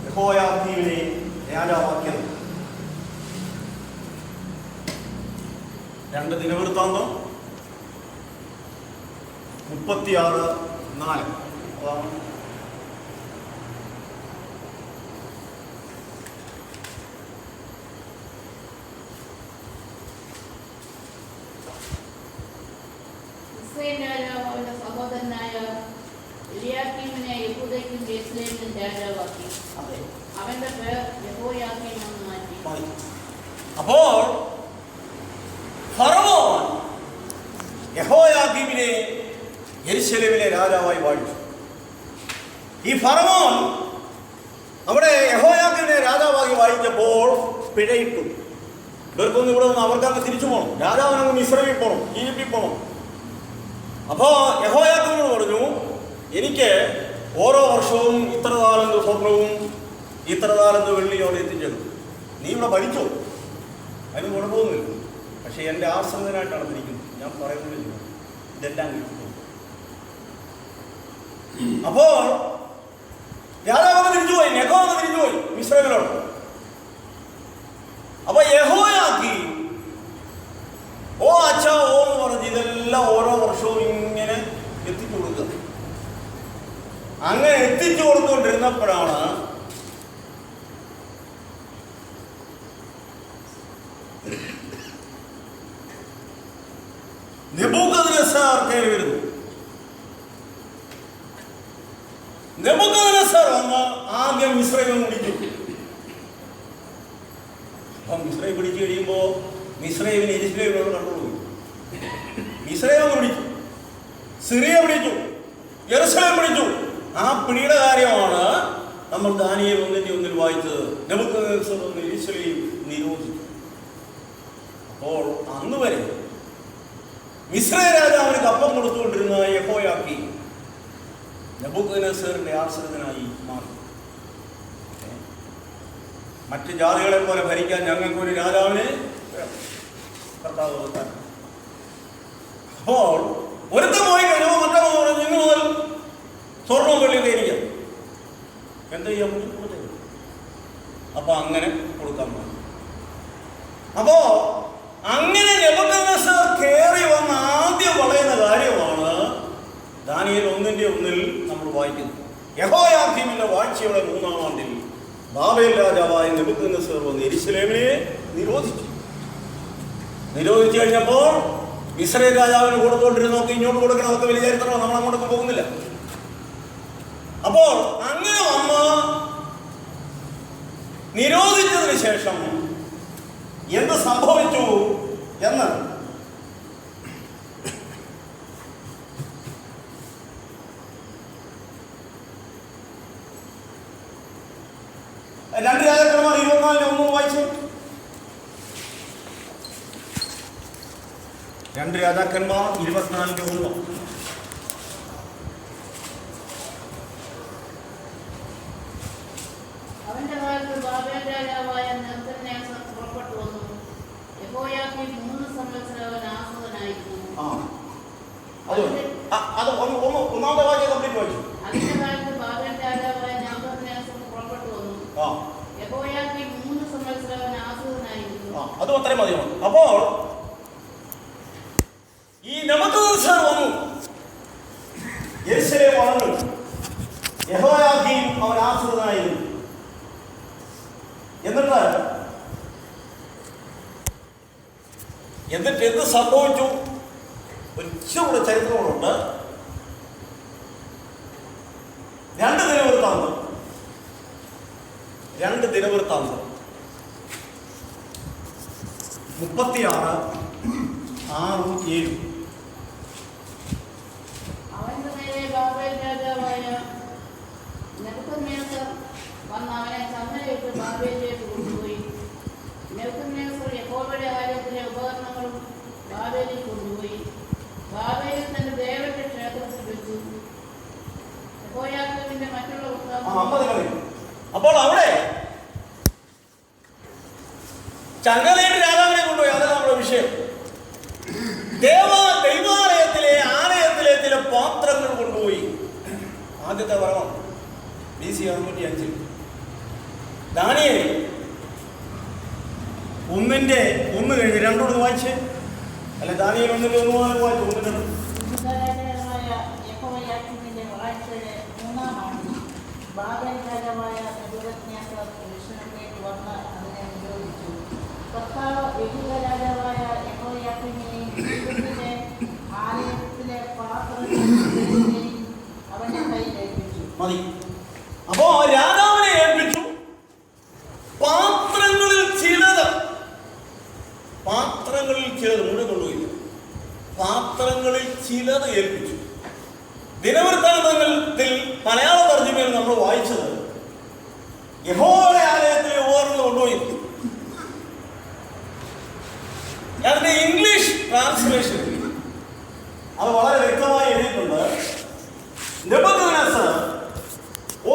യഹോയാക്കീമിനെ രാജാവാക്കിയത് 2 ദിനവൃത്താന്തം 36:4.
ഇസ്രായേൽ രാജാവ് അവരുടെ സഹോദരനായ എലിയാക്കീമിനെ യെഹൂദയ്ക്കും യെരൂശലേമിനും രാജാവാക്കി.
അതെ,
അവന്റെ പേർ യെഹോയാക്കീം എന്ന് മാറ്റി.
അപ്പോൾ ഫറവോൻ യെഹോയാക്കീമിനെ യെരൂശലേമിലെ രാജാവായി വാഴിച്ചു. ഈ ഫറവോൻ അവിടെ യഹോയാക്കീമിനെ രാജാവായി വാഴിച്ചപ്പോൾ പിഴയിട്ടു. ഇവർക്കൊന്നും ഇവിടെ നിന്ന് അവർക്കങ്ങ് തിരിച്ചു പോകണം, രാജാവിനങ്ങ് മിസ്രൈമിൽ പോകണം, ഈജിപ്തിൽ പോകണം. അപ്പോൾ യഹോയാക്കീമിനോട് പറഞ്ഞു, എനിക്ക് ഓരോ വർഷവും ഇത്ര താലന്ത് സ്വർണവും ഇത്ര താലന്ത് വെള്ളിയോടെ എത്തിച്ചത്. നീ ഇവിടെ ഭരിച്ചോ, അതിന് കുഴപ്പമൊന്നുമില്ല. പക്ഷേ എൻ്റെ ആശ്രിതനായിട്ടാണ് തിരിക്കുന്നത്, ഞാൻ പറയുന്നില്ല, ഇതെല്ലാം കിട്ടും. അപ്പോൾ രാജാവ് തിരിച്ചുപോയി, നെഗോ തിരിച്ചുപോയി മിസ്രൈമിലോട്ട്. അപ്പൊ യഹോയാക്കീം ഓ അച്ഛാ ഓ എന്ന് പറഞ്ഞ് ഇതെല്ലാം ഓരോ വർഷവും ഇങ്ങനെ എത്തിച്ചു കൊടുക്കുക. അങ്ങനെ എത്തിച്ചു കൊടുത്തുകൊണ്ടിരുന്നപ്പോഴാണ് നെബൂഖദ്നേസർ കയറി വരുന്നു. നെബൂഖദ്നേസർ വന്ന് ആദ്യം മിസ്രൈമിൽ പിടിച്ചു. അപ്പം മിസ്രൈം പിടിച്ചു കഴിയുമ്പോൾ മിസ്രൈമിന് യെരൂശലേമിനോട് കണ്ടുപോയി. മിസ്രൈം പിടിച്ചു, സിറിയ പിടിച്ചു, യെരൂശലേം പിടിച്ചു. ആ പിടിയുടെ കാര്യമാണ് നമ്മൾ ദാനിയേൽ 1:1 വായിച്ചത്. നെബൂഖദ്നേസർ വന്ന് യെരൂശലേം നിരോധിച്ചു. അപ്പോൾ അന്ന് വരെ മിസ്രൈം രാജാവിന് കപ്പം കൊടുത്തുകൊണ്ടിരുന്ന യഹോയാക്കീം നെബൂഖദ്നേസറിന്റെ ആശ്രിതനായി മാറി. മറ്റ് ജാതികളെ പോലെ ഭരിക്കാൻ ഞങ്ങൾക്കൊരു രാജാവിനെ കർത്താവ് കൊടുക്കാൻ. അപ്പോൾ ഒരുത്തം പോയി കഴിയുമ്പോൾ മറ്റേ പറഞ്ഞു, നിങ്ങൾ മുതൽ സ്വർണ്ണവും വെള്ളി കയറിക്കാം, എന്ത് ചെയ്യാൻ പറ്റും. അപ്പൊ അങ്ങനെ കൊടുക്കാൻ പറ്റും. അപ്പോ അങ്ങനെ നെബൂഖദ്നേസർ കയറി വന്ന ആദ്യം പറയുന്ന കാര്യമാണ് ദാനിയേൽ 1:1 നമ്മൾ വായിക്കുന്നത്. യഹോയാക്കീമിന്റെ വാഴ്ചയുടെ 3-ാം ആണ്ടിൽ ബാബേൽ രാജാവായ നെബൂഖദ്നേസർ വന്ന് യെരൂശലേമിനെ നിരോധിച്ചു കഴിഞ്ഞപ്പോൾ മിസ്രൈം രാജാവിന് കൊടുത്തുകൊണ്ടിരുന്നൊക്കെ ഇങ്ങോട്ട് കൊടുക്കണമൊക്കെ വലിയ ചരിത്രമാണ്, നമ്മൾ അങ്ങോട്ടൊക്കെ പോകുന്നില്ല. അപ്പോൾ അങ്ങനെ വന്ന് നിരോധിച്ചതിന് ശേഷം എന്ത് സംഭവിച്ചു എന്ന് രണ്ട് രാജാക്കന്മാർ 24:1 വായിച്ചു. 2 രാജാക്കന്മാർ 24:1.
അവന്റെ കാലത്ത് ബാബേൽ രാജാവായ നെബൂഖദ്നേസർ പുറപ്പെട്ടു വന്നു. യഹോയാക്കീം 3 സംവത്സരം അവൻ ആശ്രിതനായിരുന്നു.
ഒന്നാമത്തെ വാക്യം കംപ്ലീറ്റ് വായിച്ചു.
അതിന്റെ കാലത്ത് ബാബേൽ രാജാവായ നെബൂഖദ്നേസർ പുറപ്പെട്ടു വന്നു. യഹോയാക്കീം 3 സംവത്സരം അവൻ ആശ്രിതനായിരുന്നു.
അതും അത്രയും മതിയാണ്. അപ്പോൾ ഈ നെബൂഖദ്നേസർ വന്നു, യെരൂശലേം വളർന്നു, യഹോയാക്കീം അവൻ ആശ്രിതനായിരുന്നു. എന്നിട്ട് എന്ത് സംഭവിച്ചു? ഒരു ഇച്ചിരി ചരിത്രങ്ങളുണ്ട്. 2 ദിനവൃത്താന്തം 36:6-7.
അവന്റെ നേരെ ബാബേൽ രാജാവായ നെബൂഖദ്നേസർ വന്ന് അവനെ ചങ്ങലയിട്ട് ബാബേലിലേക്ക് കൊണ്ടുപോയി. നെബൂഖദ്നേസർ യഹോവയുടെ ആലയത്തിലെ ഉപകരണങ്ങളും ബാബേലിൽ കൊണ്ടുപോയി. ബാബേലിൽ തന്റെ ദേവന്റെ ക്ഷേത്രത്തിൽ വെച്ചു. യഹോയാക്കീമിന്റെ മറ്റുള്ള വൃത്താന്തം.
അപ്പോൾ അവിടെ ചങ്ങലയിട്ട് രാജാവിനെ കൊണ്ടുപോയി. അതല്ല നമ്മുടെ വിഷയം. ദൈവാലയത്തിലെ ആലയത്തിലെ ചില പാത്രങ്ങൾ കൊണ്ടുപോയി. ആദ്യത്തെ വരവാണ് BC 605. ദാനിയേൽ 1:1 കഴിഞ്ഞ് 2 വായിച്ചേ. അല്ല, ദാനിയേൽ 1:1 വായിച്ചു.
യഹോയാക്കീമിന്റെ വാഴ്ചയുടെ 3-ാം ആണ്ടിൽ ബാബേൽ രാജാവായ നെബൂഖദ്നേസർ യെരൂശലേമിലേക്ക് വന്ന് അതിനെ നിരോധിച്ചു. കർത്താവ് യഹൂദ രാജാവായ യഹോയാക്കീമിനെയും ആലയത്തിലെ പാത്രങ്ങളെയും അവന്റെ കയ്യിൽ
പാത്രങ്ങളിൽ ചിലത് മുഴുവൻ കൊണ്ടുപോയില്ല, പാത്രങ്ങളിൽ ചിലത് ഏൽപ്പിച്ചു. ദിനവൃത്താന്തത്തിൽ മലയാള തർജ്ജിമയിൽ നമ്മൾ വായിച്ചത് യഹോവയുടെ ആലയത്തിലെ ഉപകരണങ്ങൾ കൊണ്ടുപോയി. അതിന്റെ ഇംഗ്ലീഷ് ട്രാൻസ്ലേഷൻ അത് വളരെ വ്യക്തമായി എഴുതിയിട്ടുണ്ട്. Nebuchadnezzar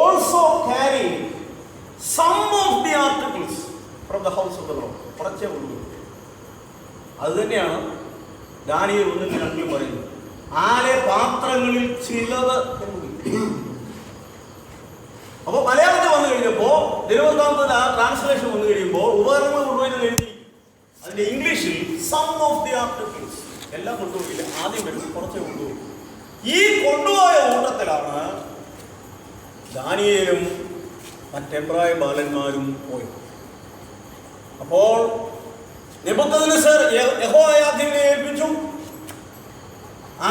also carried some of the articles from the house of the Lord. കുറച്ചേ ഉള്ളൂ. അത് തന്നെയാണ് ദാനിയേൽ 1:2 പറയുന്നത്. ആലയ പാത്രങ്ങളിൽ ചിലത്. അപ്പൊ മലയാളത്തിൽ വന്നു കഴിഞ്ഞപ്പോ ദിനവൃത്താന്തത്തിൽ ആ ട്രാൻസ്ലേഷൻ വന്നു കഴിയുമ്പോൾ ഉപകരണങ്ങൾ കൊണ്ടുപോയി എഴുതി. അതിന്റെ ഇംഗ്ലീഷിൽ സം ഓഫ് ദി ആർട്ടിക്കിൾസ് എല്ലാം കൊണ്ടുപോയില്ല, ആദ്യം വരും കുറച്ചേ കൊണ്ടുപോയി. ഈ കൊണ്ടുപോയ കൂട്ടത്തിലാണ് ദാനിയേലും മറ്റെബ്രായ ബാലന്മാരും പോയി. അപ്പോൾ നെബൂഖദ്നേസർ യഹോയാക്കീമിനെ ഏൽപ്പിച്ചു,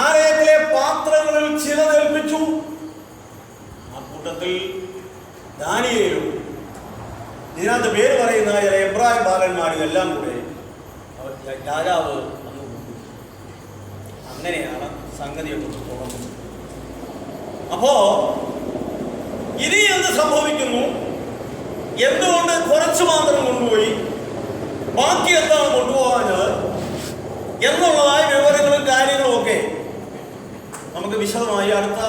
ആലയത്തിലെ പാത്രങ്ങളിൽ ചിലത് ഏൽപ്പിച്ചു. ആ കൂട്ടത്തിൽ ദാനിയേലും ഇതിനകത്ത് പേര് പറയുന്ന ചില എബ്രായ ബാലന്മാരും എല്ലാം കൂടെ രാജാവ് അന്ന് കൂട്ടി. അങ്ങനെയാണ് സംഗതിയെ കുറിച്ച് തുടങ്ങുന്നത്. അപ്പോ ഇനി എന്ത് സംഭവിക്കുന്നു, എന്തുകൊണ്ട് കുറച്ചു മാത്രം കൊണ്ടുപോയി, ബാക്കി എന്താണ് കൊണ്ടുപോകാഞ്ഞത് എന്നുള്ളതായ വിവരങ്ങളും കാര്യങ്ങളും ഒക്കെ നമുക്ക് വിശദമായി അടുത്ത